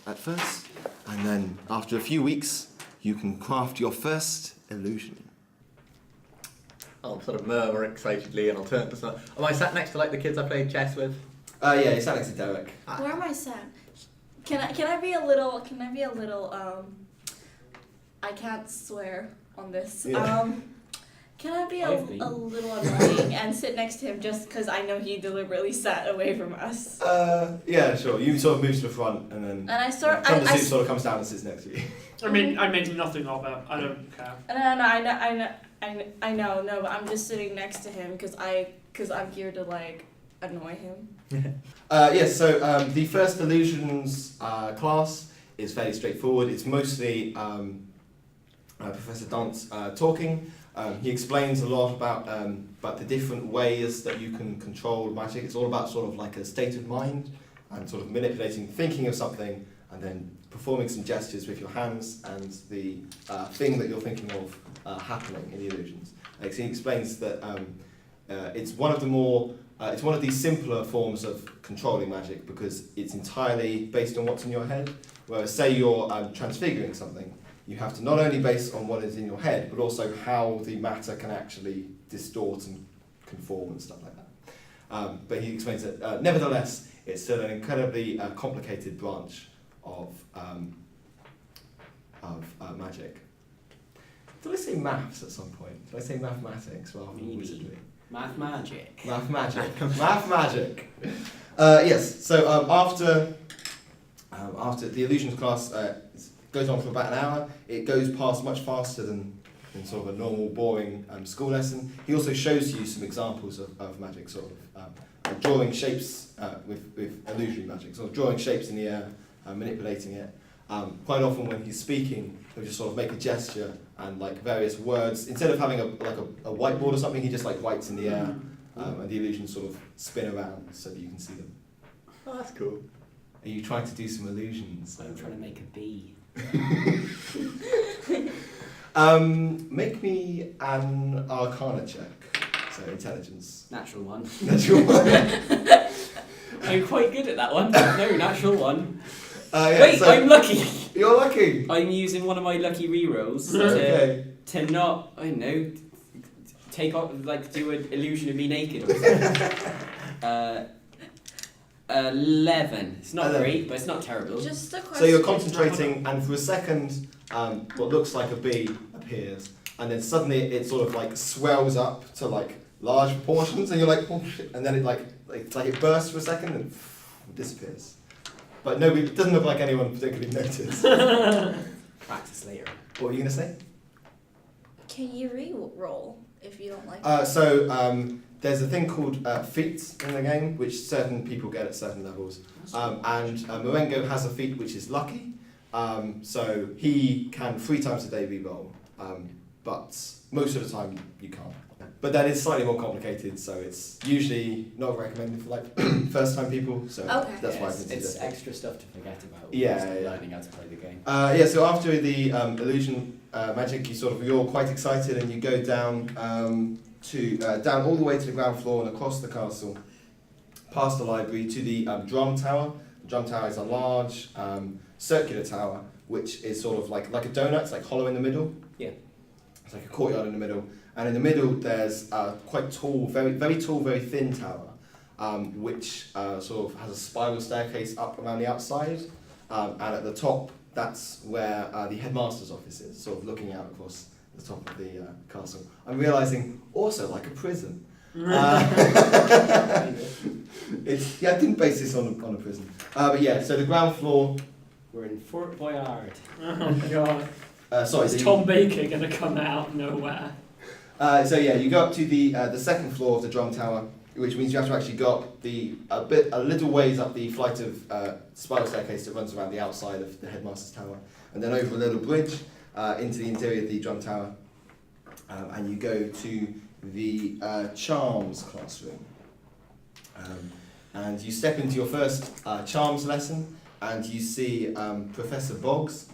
at first, and then after a few weeks, you can craft your first illusion. I'll sort of murmur excitedly and I'll turn to someone. Am I sat next to like the kids I played chess with? Yeah, you sat next to Derek. Where am I sat? Can I be a little I can't swear on this. Yeah. Can I be a I've been. little annoying and sit next to him just because I know he deliberately sat away from us? Yeah, sure. You sort of move to the front, and then And I sort Thunder Soup sort of comes down and sits next to you. I mean, I made nothing of it. I don't care. I know, but I'm just sitting next to him because I'm here to like annoy him. Yes, so the first illusions class is fairly straightforward. It's mostly Professor Dance talking. He explains a lot about the different ways that you can control magic. It's all about sort of like a state of mind and sort of manipulating, thinking of something, and then performing some gestures with your hands and the thing that you're thinking of happening in the illusions. Like, so he explains that it's one of these simpler forms of controlling magic because it's entirely based on what's in your head. Whereas, say you're transfiguring something, you have to not only base on what is in your head, but also how the matter can actually distort and conform and stuff like that. But he explains that, nevertheless, it's still an incredibly complicated branch of magic. Did I say maths at some point? Did I say mathematics rather than Maybe. wizardry? Math magic. Math magic. Math magic. Yes, so after the illusions class goes on for about an hour, it goes past much faster than sort of a normal, boring school lesson. He also shows you some examples of magic, sort of drawing shapes with illusory magic, sort of drawing shapes in the air, manipulating it. Quite often when he's speaking, he'll just sort of make a gesture and like various words. Instead of having a whiteboard or something, he just like writes in the air, and the illusions sort of spin around so that you can see them. Oh, that's cool. Are you trying to do some illusions? I'm trying to make a bee. Make me an Arcana check. So intelligence. Natural one. Natural one. I'm quite good at that one. No, natural one. Yeah, Wait, so I'm lucky. You're lucky. I'm using one of my lucky rerolls Okay. to not, I don't know, take off, like do an illusion of me naked or something. 11. It's not 11. great, but it's not terrible. Just a question. So you're concentrating, and for a second, what looks like a bee appears, and then suddenly it sort of like swells up to like large proportions, and you're like, oh shit, and then it bursts for a second and disappears. But nobody, it doesn't look like anyone particularly noticed. Practice later. What were you gonna say? Can you re-roll if you don't like it? There's a thing called feats in the game, which certain people get at certain levels. And Marengo has a feat which is lucky, so he can 3 times a day re-roll, but most of the time you can't. But that is slightly more complicated, so it's usually not recommended for like first-time people. So Okay. that's why I it's consider it. extra stuff to forget about. Yeah, whilst yeah. learning how to play the game. Yeah, so after the illusion magic, you're all quite excited, and you go down down all the way to the ground floor and across the castle, past the library to the drum tower. The drum tower is a large circular tower, which is sort of like a donut. It's like hollow in the middle. Yeah. It's like a courtyard in the middle, and in the middle there's a quite tall, very tall, very thin tower, which sort of has a spiral staircase up around the outside, and at the top that's where the headmaster's office is, sort of looking out across the top of the castle. I'm realising also like a prison. It's I didn't base this on a prison, but yeah. So the ground floor. We're in Fort Boyard. Oh god. Sorry. Is Tom Baker gonna come out of nowhere? So yeah, you go up to the second floor of the drum tower, which means you have to actually go up a little ways up the flight of spiral staircase that runs around the outside of the headmaster's tower, and then over a little bridge into the interior of the drum tower, and you go to the charms classroom, and you step into your first charms lesson, and you see Professor Boggs.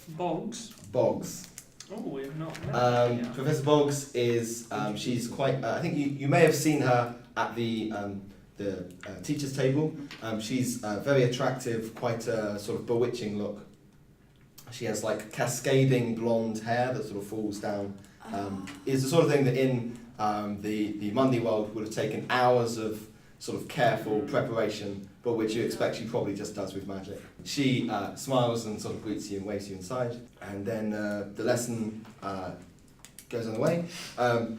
Boggs. Boggs. Oh, we've not met her yet. Professor Boggs is she's quite. I think you may have seen her at the teachers' table. She's very attractive, quite a sort of bewitching look. She has like cascading blonde hair that sort of falls down. Is the sort of thing that in the Monday world would have taken hours of sort of careful preparation, but which you expect she probably just does with magic. She smiles and sort of greets you and waves you inside, and then the lesson goes on the way.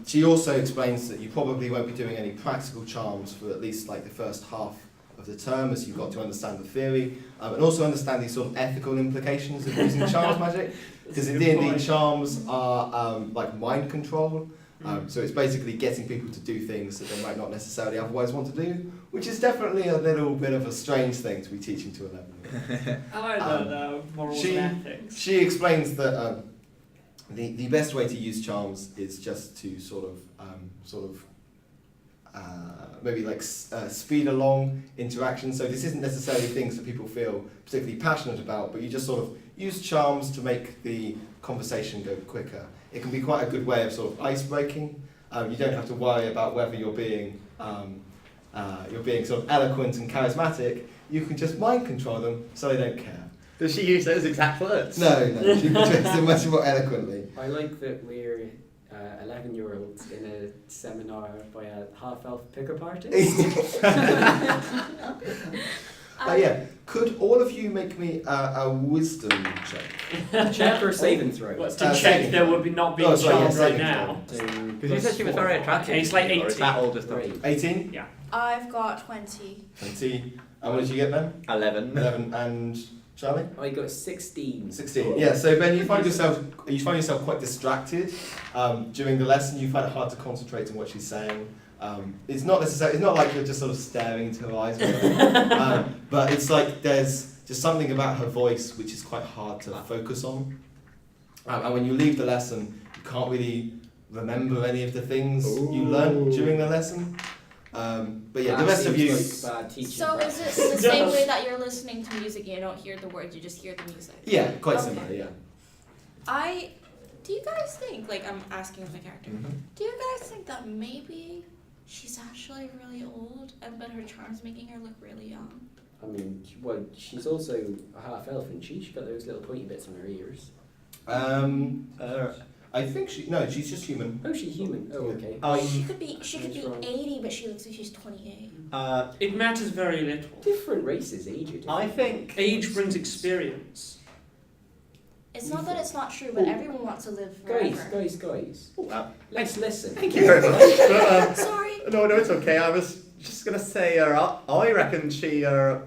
She also explains that you probably won't be doing any practical charms for at least like the first half of the term, as you've got to understand the theory, and also understand these sort of ethical implications of using charms magic, because in D&D charms are like mind control. So it's basically getting people to do things that they might not necessarily otherwise want to do, which is definitely a little bit of a strange thing to be teaching to 11-year-olds. I don't know, morals and ethics. She explains that the best way to use charms is just to sort of maybe like speed along interaction. So this isn't necessarily things that people feel particularly passionate about, but you just sort of use charms to make the conversation go quicker. It can be quite a good way of sort of ice breaking. You don't have to worry about whether you're being sort of eloquent and charismatic. You can just mind control them so they don't care. Does she use those exact words? No, she portrays them much more eloquently. I like that we're 11-year-olds in a seminar by a half-elf pickup artist. Yeah, could all of you make me a wisdom check? Check or saving throw? What's to check there would not be charmed right saving now. Because you said she was very attractive. Okay, it's like or is 18. that all just Right. 18? Yeah. I've got 20. 20. And what did you get, Ben? 11. 11. And Charlie? I got 16. 16. Yeah, so Ben, you find yourself quite distracted during the lesson. You find it hard to concentrate on what she's saying. It's not like you're just sort of staring into her eyes, but it's like there's just something about her voice which is quite hard to focus on. And when you leave the lesson, you can't really remember any of the things you learned during the lesson. But yeah, the rest of you. Like bad teaching So is practice. it the same way that you're listening to music and you don't hear the words, you just hear the music? Yeah, quite Okay. similar. Yeah. Do you guys think, like I'm asking of the character, Mm-hmm. do you guys think that maybe she's actually really old, but her charm's making her look really young? I mean, well, she's also a half-elf, isn't she? She's got those little pointy bits on her ears. I think she's just human. Oh, she's human. Oh, okay. She could be That's wrong. 80, but she looks like she's 28. It matters very little. Different races age it. I think Age brings experience. It's not that it's not true, but everyone wants to live forever. Guys. Oh, Let's listen. thank you very much. Sorry. No, it's okay. I was just gonna say, I reckon she, can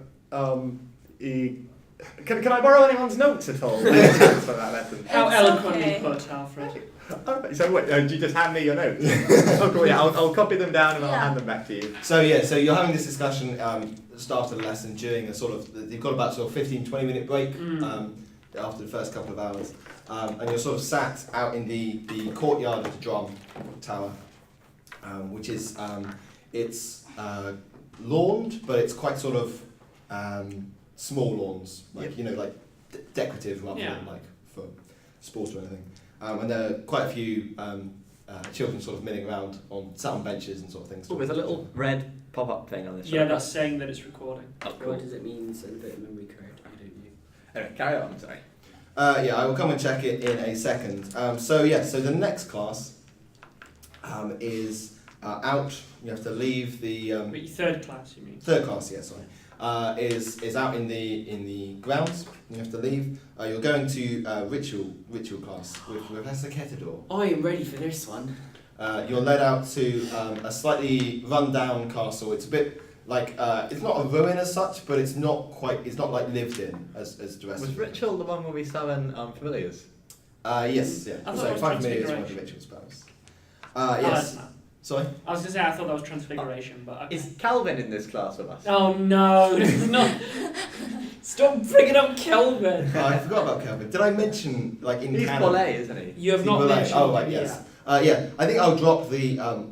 I borrow anyone's notes at all? For that lesson. How It's eloquently okay. put, Alfred. Okay, so wait, do you just hand me your notes? Oh, cool, yeah, I'll copy them down and I'll Yeah. hand them back to you. So you're having this discussion at the start of the lesson during a sort of, you've got about sort of 15-20 minute break after the first couple of hours, and you're sort of sat out in the courtyard of the drum tower, which is it's lawned, but it's quite sort of small lawns, like like decorative rather than like for sports or anything. And there are quite a few children sort of milling around sat on benches and sort of things. Oh, there's a little red pop-up thing on this. Yeah, that's saying that it's recording. Oh, cool. What does it mean? Send a bit of memory card. I don't know. Anyway, carry on, sorry. Yeah, I will come and check it in a second. So the next class is out. You have to leave the But your third class, you mean? third class. Yeah, sorry. Is out in the grounds. You have to leave. You're going to ritual class with Professor Ketador. I am ready for this one. You're led out to a slightly run-down castle. It's a bit like it's not a ruin as such, but it's not like lived in as the rest. Was of it. Ritual the one where we summon familiars? Yes, yeah. I thought So it was 5 minutes is one of the Transfiguration. ritual spells. Oh, Yes. that's not. Sorry. I was going to say, I thought that was Transfiguration, but... Okay. Is Calvin in this class with us? Oh no, no. Stop bringing up Kelvin. Oh, I forgot about Kelvin. Did I mention like in He's canon? Bollet, isn't he? You have Steve not Bollet. mentioned... Oh right, yes. Yeah, I think I'll drop the. I'm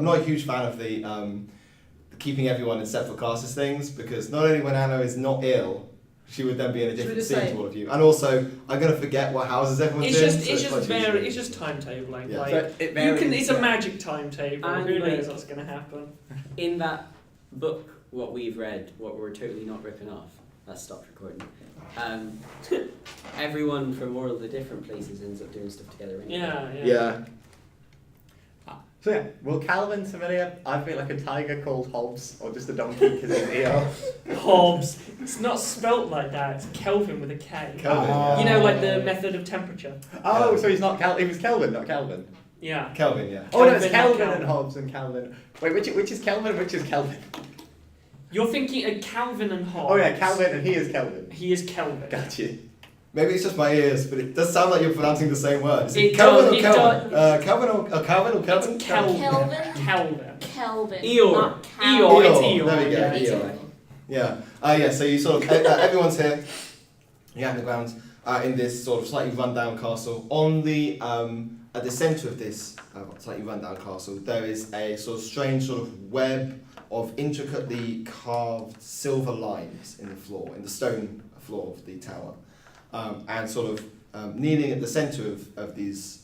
not a huge fan of the keeping everyone in separate classes things, because not only when Anna is not ill she would then be in a Should we different just scene say- to all of you. And also, I'm going to forget what houses everyone's It's in. just, so it's just quite very, easy. it's just timetabling. Yeah. Like, So it you varies, can, it's a yeah. magic timetable. And Who like- knows what's going to happen? In that book, what we've read, what we're totally not ripping off. Let's stop recording. Everyone from all of the different places ends up doing stuff together. Anyway. Yeah. So yeah, will Calvin's familiar? I feel like a tiger called Hobbs, or just a donkey because he's EO. Hobbs. It's not spelt like that. It's Kelvin with a K. Kelvin, Oh. You know, like the method of temperature. Oh, so he's not he was Kelvin, not Calvin. Yeah. Kelvin, yeah. Oh no, it's Kelvin, not Kelvin and Calvin. Hobbs and Calvin. Wait, which is Kelvin? Which is Kelvin? You're thinking of Calvin and Hobbes. Oh yeah, Calvin, and he is Kelvin. He is Kelvin. Gotcha. Maybe it's just my ears, but it does sound like you're pronouncing the same word. Is it It Kelvin does- or it Kelvin? does- Kelvin or Calvin or Kelvin? It's Kelvin. Kelvin. Kelvin. Kelvin. Eeyore. Not Calvin. Eeyore. It's Eeyore. Eeyore. There we go, Yeah. Eeyore. Yeah. So you sort of everyone's here. You're out in the ground in this sort of slightly rundown castle. On the at the centre of this slightly rundown castle, there is a sort of strange sort of web of intricately carved silver lines in the floor, in the stone floor of the tower, and sort of kneeling at the centre of these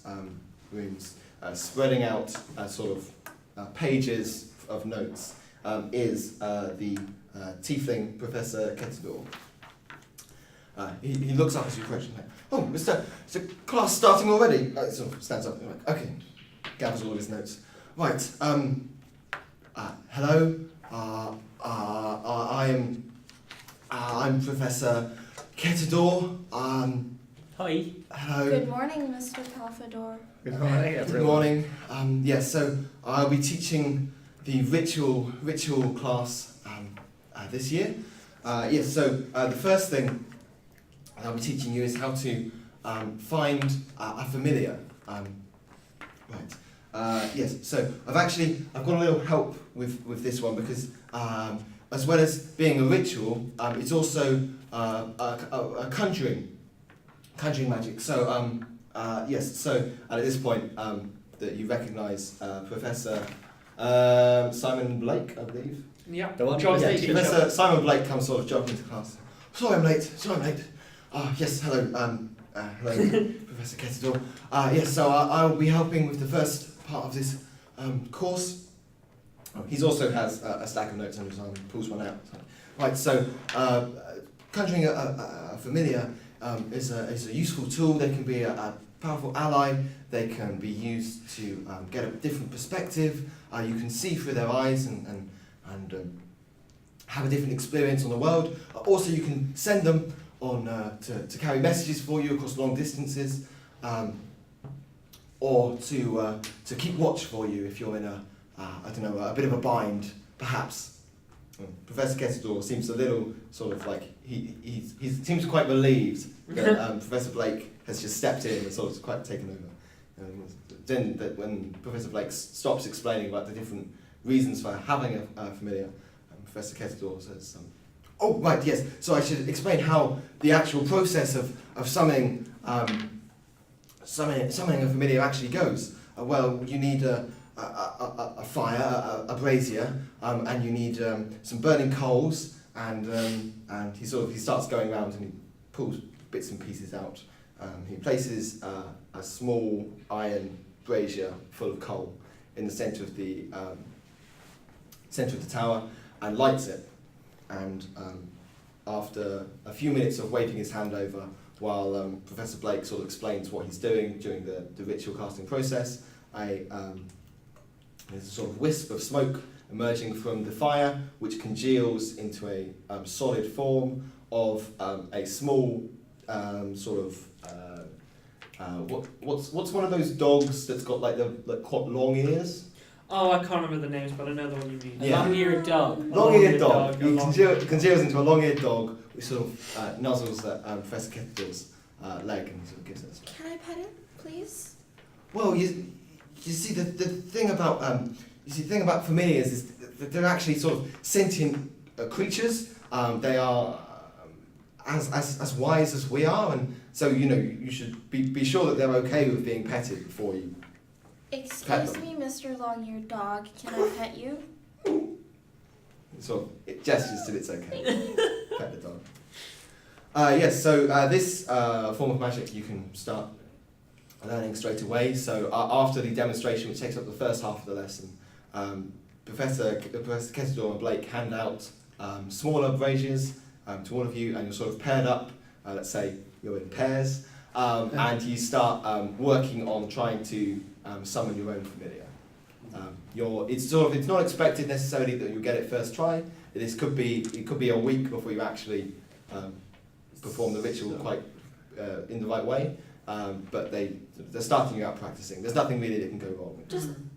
rooms, spreading out sort of pages of notes, is the tiefling Professor Ketador. He looks up as you approach and like, oh, Mr. Class starting already? Sort of stands up and like, okay, gathers all of his notes. Right, hello, I'm Professor Ketador. Hi. Hello. Good morning, Mr. Calfador. Good morning, Good everyone. morning. Yes, so I'll be teaching the ritual class this year. Yes, so the first thing I'll be teaching you is how to find a familiar. Right. Yes, so I've got a little help with this one because as well as being a ritual, it's also a conjuring magic. So yes, so at this point that you recognise Professor Simon Blake, I believe. Yeah. The one John who was Station. teaching Professor Simon Blake comes sort of jumping into class. Sorry I'm late. Yes, hello. Hello, Professor Ketador. Yes, so I'll be helping with the first part of this course. Oh, he also has a stack of notes under his arm and pulls one out. Right, so conjuring a familiar is a useful tool. They can be a powerful ally. They can be used to get a different perspective. You can see through their eyes and have a different experience on the world. Also, you can send them on to carry messages for you across long distances, or to keep watch for you if you're in a bit of a bind, perhaps. Professor Ketador seems a little sort of like he seems quite relieved that Professor Blake has just stepped in and sort of quite taken over. Then that when Professor Blake stops explaining about the different reasons for having a familiar, Professor Ketador says, "Oh right, yes. So I should explain how the actual process of summoning a familiar actually goes. Well, you need a fire, a brazier, and you need some burning coals, and he starts going around and he pulls bits and pieces out. He places a small iron brazier full of coal in the centre of the tower and lights it. And after a few minutes of waving his hand over while Professor Blake sort of explains what he's doing during the ritual casting process, there's a sort of wisp of smoke emerging from the fire, which congeals into a solid form of a small what's one of those dogs that's got like quite long ears? Oh, I can't remember the names, but I know the one you mean. Yeah. Long-eared dog. Long-eared dog. dog, He a long- congeals into a long-eared dog, which sort of nuzzles at Professor Ketador's leg and sort of gives it. Can I pet it, please? Well, you see the thing about familiars is that they're actually sort of sentient creatures. They are as wise as we are, and so you should be sure that they're okay with being petted before you. Excuse me, Mr. Long-eared Dog. Can I pet you? It gestures that it's okay. Pet the dog. Yes, so this form of magic you can start learning straight away. So after the demonstration, which takes up the first half of the lesson, Professor Kettledore and Blake hand out smaller braziers to all of you, and you're sort of paired up. Let's say you're in pairs, and you start working on trying to summon your own familiar. It's not expected necessarily that you'll get it first try. It could be a week before you actually perform the ritual quite in the right way. But they're starting you out practicing. There's nothing really that can go wrong.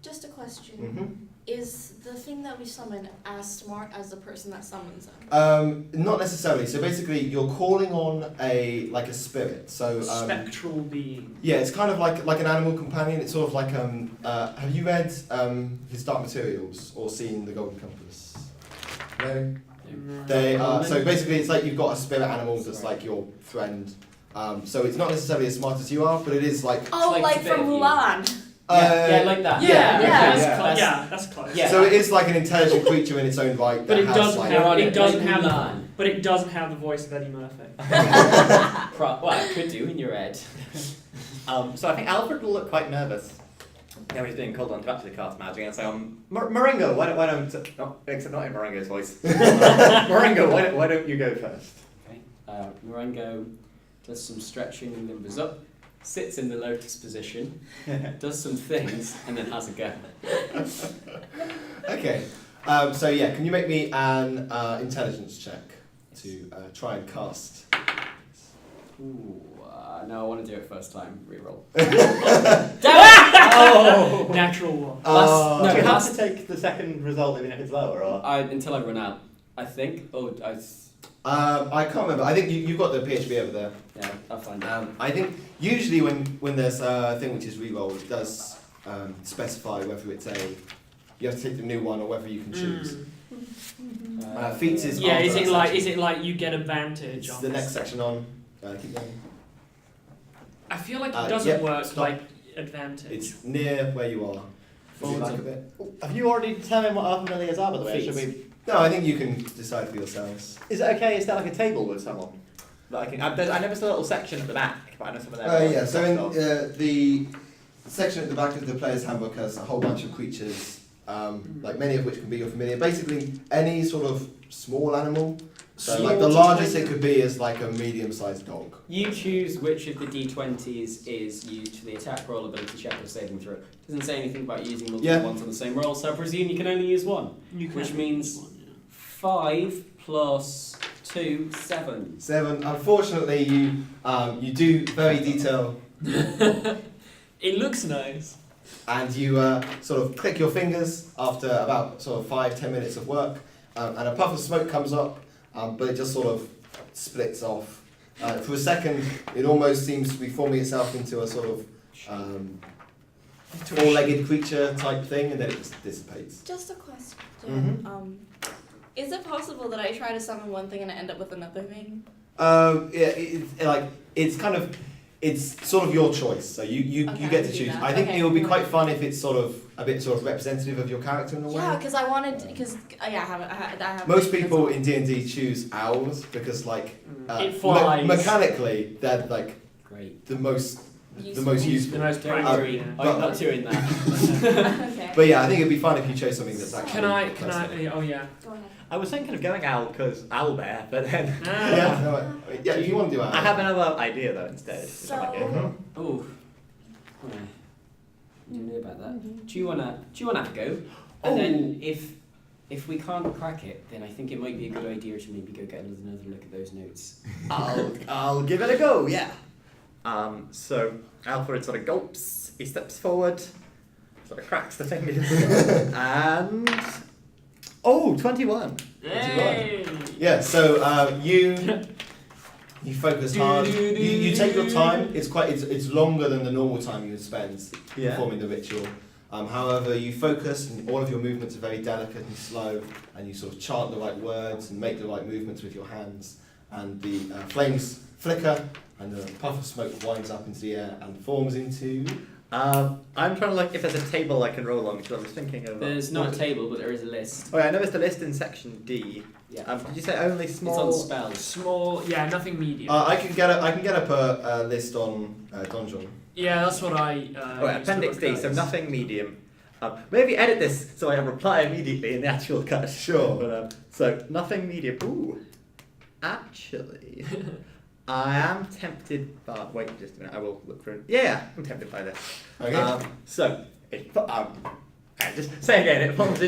Just a question. Mm-hmm. Is the thing that we summon as smart as the person that summons them? Not necessarily. So basically, you're calling on a spirit. So Spectral being. yeah, it's kind of like an animal companion. It's sort of like have you read his Dark Materials or seen the Golden Compass? No. They are so basically it's like you've got a spirit animal that's like your friend. So it's not necessarily as smart as you are, but it is like. Oh, like from Mulan. Yeah, like that. That's close. Yeah. So it is like an intelligent creature in its own right. But it doesn't have Mulan. But it doesn't have the voice of Eddie Murphy. Well, it could do in your head. So I think Alfred will look quite nervous. Now he's being called on to actually cast magic and say, Marengo, why don't except not in Marengo's voice. Marengo, why don't you go first? Okay. Marengo does some stretching and limbers up, sits in the lotus position, does some things, and then has a go. Okay. So yeah, can you make me an intelligence check to try and cast? Ooh, no, I want to do it first time. Reroll. Oh! Natural one. Do you have to take the second result even if it's lower, or? Until I run out, I think. I can't remember. I think you've got the PHB over there. Yeah, I'll find it. I think usually when there's a thing which is reroll, it does specify whether it's you have to take the new one or whether you can choose. Feats is Yeah, after that is section. it like you get advantage It's on the this? next section on. Keep going. I feel like it doesn't work stop. like advantage. It's near where you are. Forward like a bit. Have you already determined what our familiars are, by the way? Feats. Should we? No, I think you can decide for yourselves. Is it okay? Is there like a table with someone that I can? I noticed a little section at the back, but I know some of them. Yeah. So in the section at the back of the player's handbook has a whole bunch of creatures, like many of which can be your familiar. Basically, any sort of small animal. So like the largest it could be is like a medium-sized dog. You choose which of the d20s is used for the attack roll, ability check, or saving throw. Doesn't say anything about using multiple ones on the same roll, so I presume you can only use one. Which means 5 plus 2, 7. 7. Unfortunately, you do very detailed, It looks nice. and you sort of click your fingers after about sort of 5-10 minutes of work, and a puff of smoke comes up, but it just sort of splits off. For a second, it almost seems to be forming itself into a sort of four-legged creature type thing, and then it just dissipates. Just a question. Mhm. Is it possible that I try to summon one thing and I end up with another thing? It's sort of your choice, so you Okay, get I to can do choose. that. I think Okay. it would be quite fun if it's sort of a bit sort of representative of your character in a way. Yeah, because I wanted, I have. Most people in D&D choose owls because It flies. mechanically they're like Great. the most Useful. useful. The most Don't practical. worry, Yeah. I'm not doing that. Okay. But yeah, I think it'd be fun if you chose something that's actually. Can I? personal. Oh yeah. Go ahead. I was thinking of going owl because owl bear, but then Yeah, no, yeah. If you want to do owl. I have another idea though instead. Which I might do. Oh. You know about that. Do you wanna have a go? Oh. And then if we can't crack it, then I think it might be a good idea to maybe go get another look at those notes. I'll give it a go. Yeah. So Alfred sort of gulps. He steps forward, sort of cracks the fingers, and 21. Hey. Yeah, so you focus hard. You take your time. It's longer than the normal time you would spend performing the ritual. However, you focus, and all of your movements are very delicate and slow, and you sort of chant the right words and make the right movements with your hands. And the flames flicker, and the puff of smoke winds up into the air and forms into I'm trying to look if there's a table I can roll on because I was thinking of. There's not a table, but there is a list. Oh yeah, I noticed the list in section D. Yeah. Did you say only small? It's on spells. Small, yeah, nothing medium. I can get up a list on Donjon. Yeah, that's what I. Oh, yeah, appendix D, so nothing medium. Maybe edit this so I reply immediately in the actual cut. Sure. But, so nothing medium. Ooh, actually, I am tempted by. Wait, just a minute. I will look for it. Yeah, I'm tempted by this. Okay. So just say again. It forms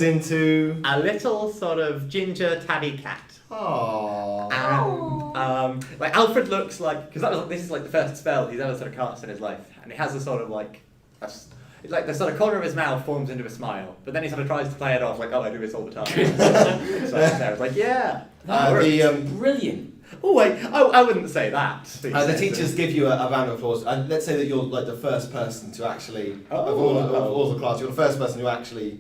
into a little sort of ginger tabby cat. Aww. And like Alfred looks like because this is like the first spell he's ever sort of cast in his life, and he has a sort of like it's like the sort of corner of his mouth forms into a smile, but then he sort of tries to play it off like, oh, I do this all the time. So Sarah's like, yeah, Brilliant. oh wait, I wouldn't say that. The teachers give you a round of applause, and let's say that you're like the first person to actually of all the class, you're the first person to actually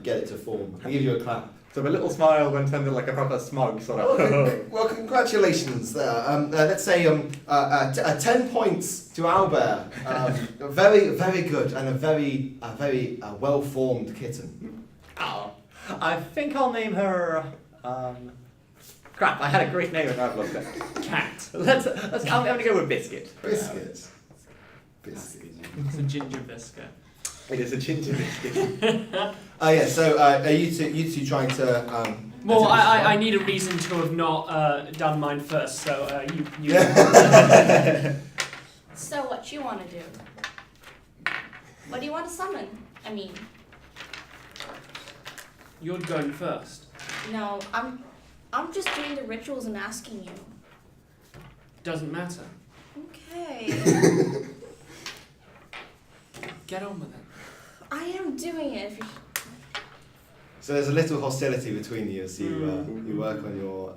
get it to form. They give you a clap. So a little smile then turned into like a proper smug sort of. Well, congratulations there. Let's say 10 points to Albert. Very, very good, and a very well-formed kitten. Oh, I think I'll name her. Crap! I had a great name and I've lost it. Cat. Let's. I'm going to go with Biscuit. Biscuit. Biscuit. It's a ginger biscuit. It is a ginger biscuit. Yeah. So are you two trying to? Well, I need a reason to have not done mine first, so you. So what you want to do? What do you want to summon? I mean, You're going first. no, I'm just doing the rituals and asking you. Doesn't matter. Okay. Get on with it. I am doing it. If you So there's a little hostility between you as you work on your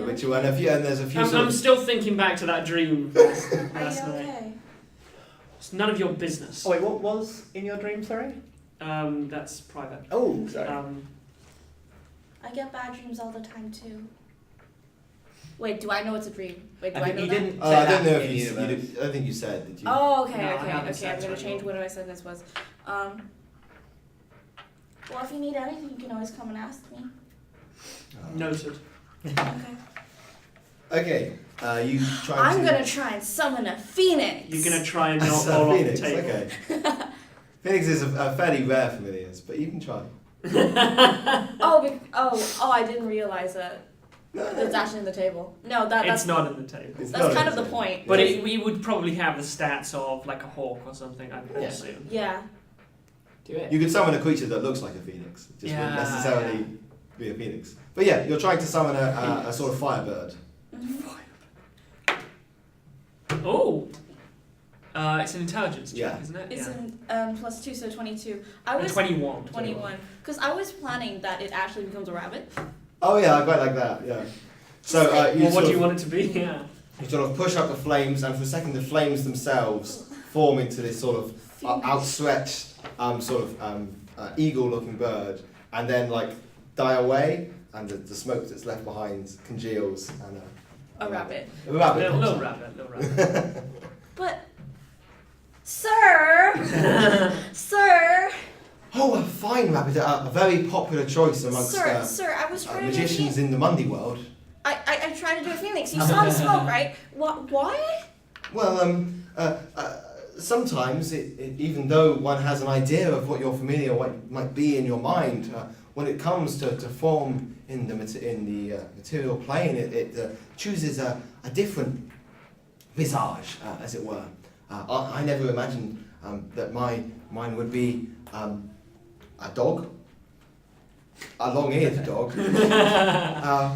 ritual, and there's a few. I'm still thinking back to that dream Are last you night. okay? It's none of your business. Oh wait, what was in your dream? Sorry. That's private. Oh, sorry. I get bad dreams all the time too. Wait, do I know it's a dream? Wait, do I I think know you that? didn't. I don't know if you did, I don't think you said. Did you? Oh, okay, No, I okay, haven't okay. said I'm gonna to change anyone. what my sentence was. Well, if you need anything, you can always come and ask me. Noted. Okay. Okay. You try. I'm gonna try and summon a phoenix. You're gonna try and knock So all off the Phoenix. table. Okay. Phoenix is a fairly rare familiars, but you can try. Oh, I didn't realize that. It's actually in the table. No, that's It's not in the table. It's that's not kind of in the the point. But we would probably have the stats of like a hawk or something, I would Yeah. assume. Yeah. Do it. You could summon a creature that looks like a phoenix. It just wouldn't necessarily be a phoenix. But yeah, you're trying to summon a sort of firebird. Oh! It's an intelligence check, Yeah. isn't it? It's yeah. an +2, so 22. I was 21. 21. Because I was planning that it actually becomes a rabbit. Oh yeah, I quite like that. Yeah. So you Well, what sort do of- you want it to be? Yeah. You sort of push up the flames, and for a second, the flames themselves form into this sort of outstretched, eagle-looking bird, and then like die away, and the smoke that's left behind congeals, and A rabbit. A rabbit. Little rabbit. But, sir, sir, Oh, a fine rabbit, a very popular choice amongst sir, I was trying to do a magicians phoenix. in the Mundy world. I tried to do a phoenix. You saw the smoke, right? What? Why? Well, sometimes, even though one has an idea of what your familiar might be in your mind, when it comes to form in the material plane, it chooses a different visage, as it were. I never imagined that mine would be a dog. A long-eared dog,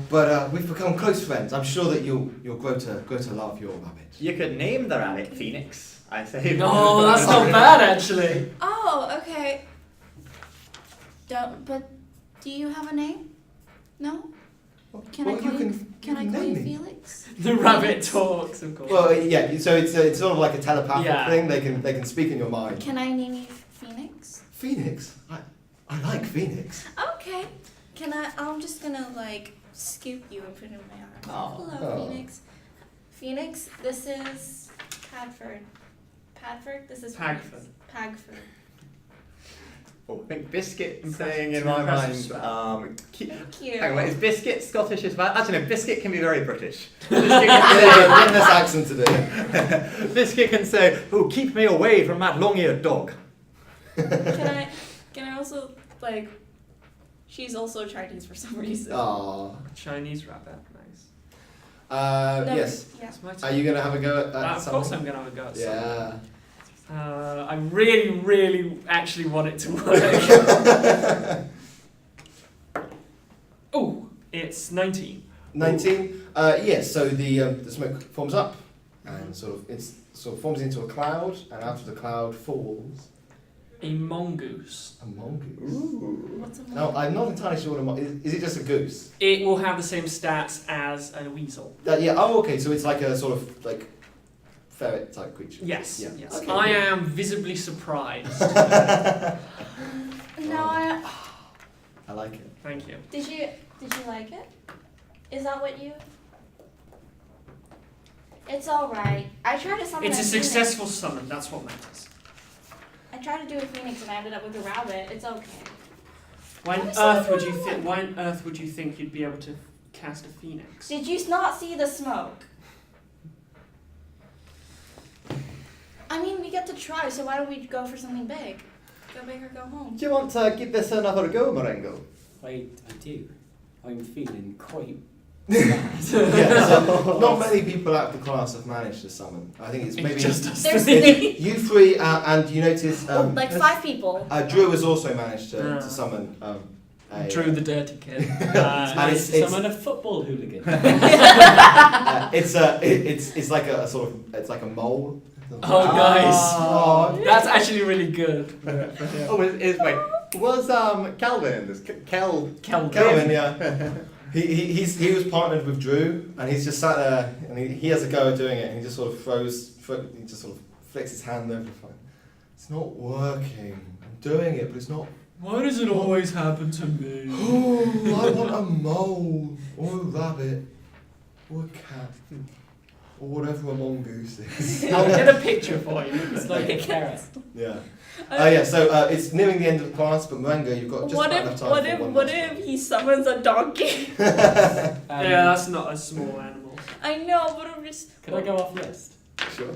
but we've become close friends. I'm sure that you'll grow to love your rabbit. You could name the rabbit Phoenix. I say. No, that's not bad actually. Oh, okay. But do you have a name? No? Can I call you name me. Felix? The rabbit talks, of course. Well, yeah. So it's sort of like a telepathic Yeah. thing. They can speak in your mind. Can I name you Phoenix? Phoenix. I like Phoenix. Okay. I'm just gonna like scoop you and put it in my arms. Oh. Hello, Oh. Phoenix. Phoenix, this is Padford. Padford? This is Pagford. Pagford. Oh, I think Biscuit Impressive. saying in my Impressive mind. Thank you. Hang on, wait, is Biscuit Scottish as well? Actually, no, Biscuit can be very British. Get this accent today. Biscuit can say, "Oh, keep me away from that long-eared dog." Can I also like? She's also Chinese for some reason. Aww. Chinese rabbit. Nice. No, Yes. Yeah. It's my Are turn. you going to have a go at Of course something? I'm going to have a go at Yeah. something. I really, really actually want it to work. Oh, it's 19. 19. Yes. So the smoke forms up and sort of forms into a cloud, and out of the cloud falls A mongoose. a mongoose. What's a Now I'm not entirely sure what is it just a goose? It will have the same stats as a weasel. Yeah. Oh, okay. So it's like a sort of like ferret type creature. Yes. Yeah. Yes. Okay. I am visibly surprised. No, I like it. Thank you. did you like it? Is that what you? It's all right. I tried to summon. It's a phoenix. successful summon. That's what matters. I tried to do a phoenix and I ended up with a rabbit. It's okay. Why on Why so earth would you wrong? think? Why on earth would you think you'd be able to cast a phoenix? Did you not see the smoke? I mean, we get to try, so why don't we go for something big? Go big or go home. Do you want to give this another go, Marengo? I do. I'm feeling quite Yeah. So not many people out of the class have managed to summon. I think it's maybe just us There's three. you three, and you notice like 5 people. Drew has also managed to Ah. summon. A, Drew the dirty kid. And it's- someone a football hooligan. it's like a sort of it's like a mole. Oh, nice. Oh, That's actually really good. Oh, wait. Was Calvin in this? Kelvin. Kelvin, yeah. He was partnered with Drew, and he's just sat there, and he has a go at doing it, and he just sort of he just sort of flicks his hand over the phone. It's not working. I'm doing it, but it's not. Why does it always happen to me? Oh, I want a mole, or a rabbit, or a cat, or whatever a mongoose is. I'll get a picture for you. It's like a carrot. Yeah. Yeah. So it's nearing the end of the class, but Marengo, you've got just What about if enough time what for if one what last if he summons a donkey? Yeah, that's not a small animal. I know, but I'm just. Can I go off list? one. Sure.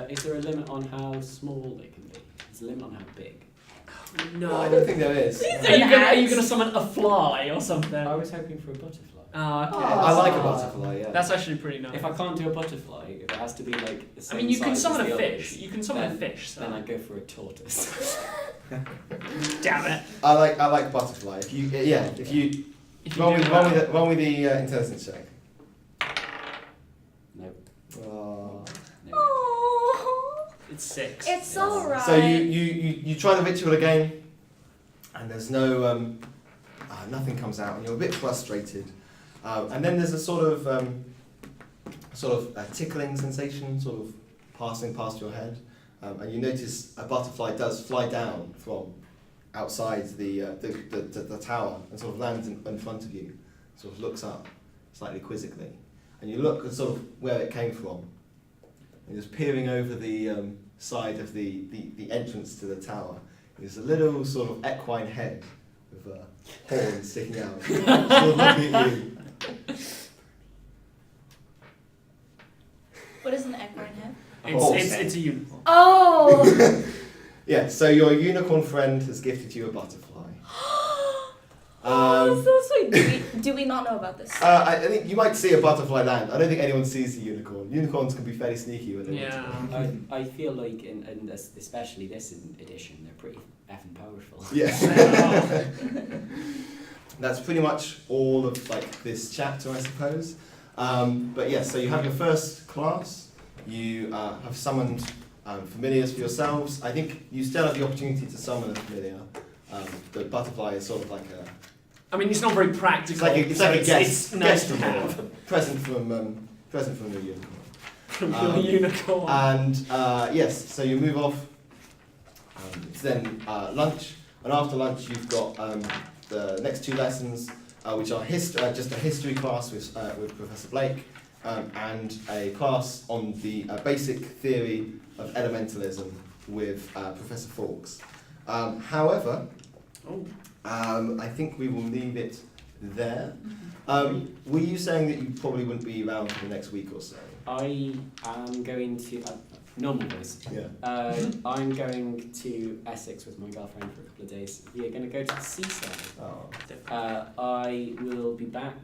Is there a limit on how small they can be? Is there a limit on how big? No. I don't think there is. Please Are you gonna summon a fly or something? I was hoping for a butterfly. Oh, okay. I like a butterfly. Yeah. That's actually pretty nice. If I can't do a butterfly, if it has to be like the I same mean, you can size summon as a the fish. others, You can summon a then- fish. So. Then I'd go for a tortoise. Damn it. I like butterfly. If you If you roll do me that- the intelligence check. No. Oh. No. Oh, It's 6. it's alright. So you try the ritual again, and there's no nothing comes out, and you're a bit frustrated. And then there's a sort of a tickling sensation, sort of passing past your head, and you notice a butterfly does fly down from outside the tower and sort of lands in front of you, sort of looks up slightly quizzically, and you look at sort of where it came from, and just peering over the side of the entrance to the tower. There's a little sort of equine head with a horn sticking out, sort of looking at you. What is an equine head? It's a unicorn. Oh. Yeah, so your unicorn friend has gifted you a butterfly. Oh, so sweet. Do we not know about this? I think you might see a butterfly land. I don't think anyone sees the unicorn. Unicorns can be fairly sneaky when they Yeah. I feel like, in this, especially this edition, they're pretty effing powerful. Yes. That's pretty much all of like this chapter, I suppose. But yes, so you have your first class. You have summoned familiars for yourselves. I think you still have the opportunity to summon a familiar. The butterfly is sort of like a. I mean, it's not very practical. It's like a guest. It's nice to reward. have Present from the unicorn. from your unicorn. And yes, so you move off. It's then lunch, and after lunch you've got the next 2 lessons, which are just a history class with Professor Blake, and a class on the basic theory of elementalism with Professor Fawkes. However, Oh. I think we will leave it there. Were you saying that you probably wouldn't be around for the next week or so? I am going to normal voice. Yeah. I'm going to Essex with my girlfriend for a couple of days. We are going to go to the seaside. Oh, I will be back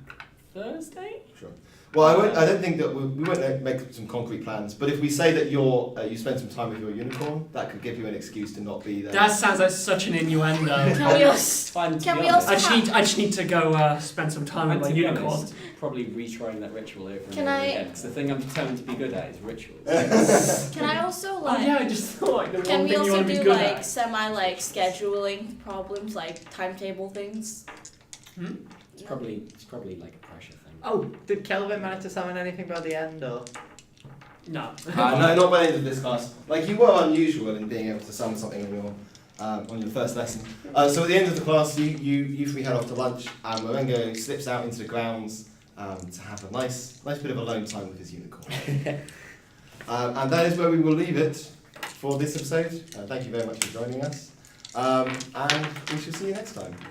Thursday. sure. Well, I don't think that we won't make some concrete plans. But if we say that you spend some time with your unicorn, that could give you an excuse to not be there. That sounds like such an innuendo. Can we It's fine to Can be we honest. also- I just need to go spend some time And with to my be unicorn. honest, probably retrying that ritual over and Can over I- again. Because the thing I'm determined to be good at is rituals. Can I also Oh like? yeah, I just thought like the Can one we thing you also want to be do good like at. semi like scheduling problems, like timetable things? It's probably like a pressure thing. Oh, did Kelvin manage to summon anything by the end, or? No. No, not by the end of this class. Like, you were unusual in being able to summon something on your first lesson. So at the end of the class, you three head off to lunch, and Marengo slips out into the grounds to have a nice bit of alone time with his unicorn. And that is where we will leave it for this episode. Thank you very much for joining us, and we shall see you next time.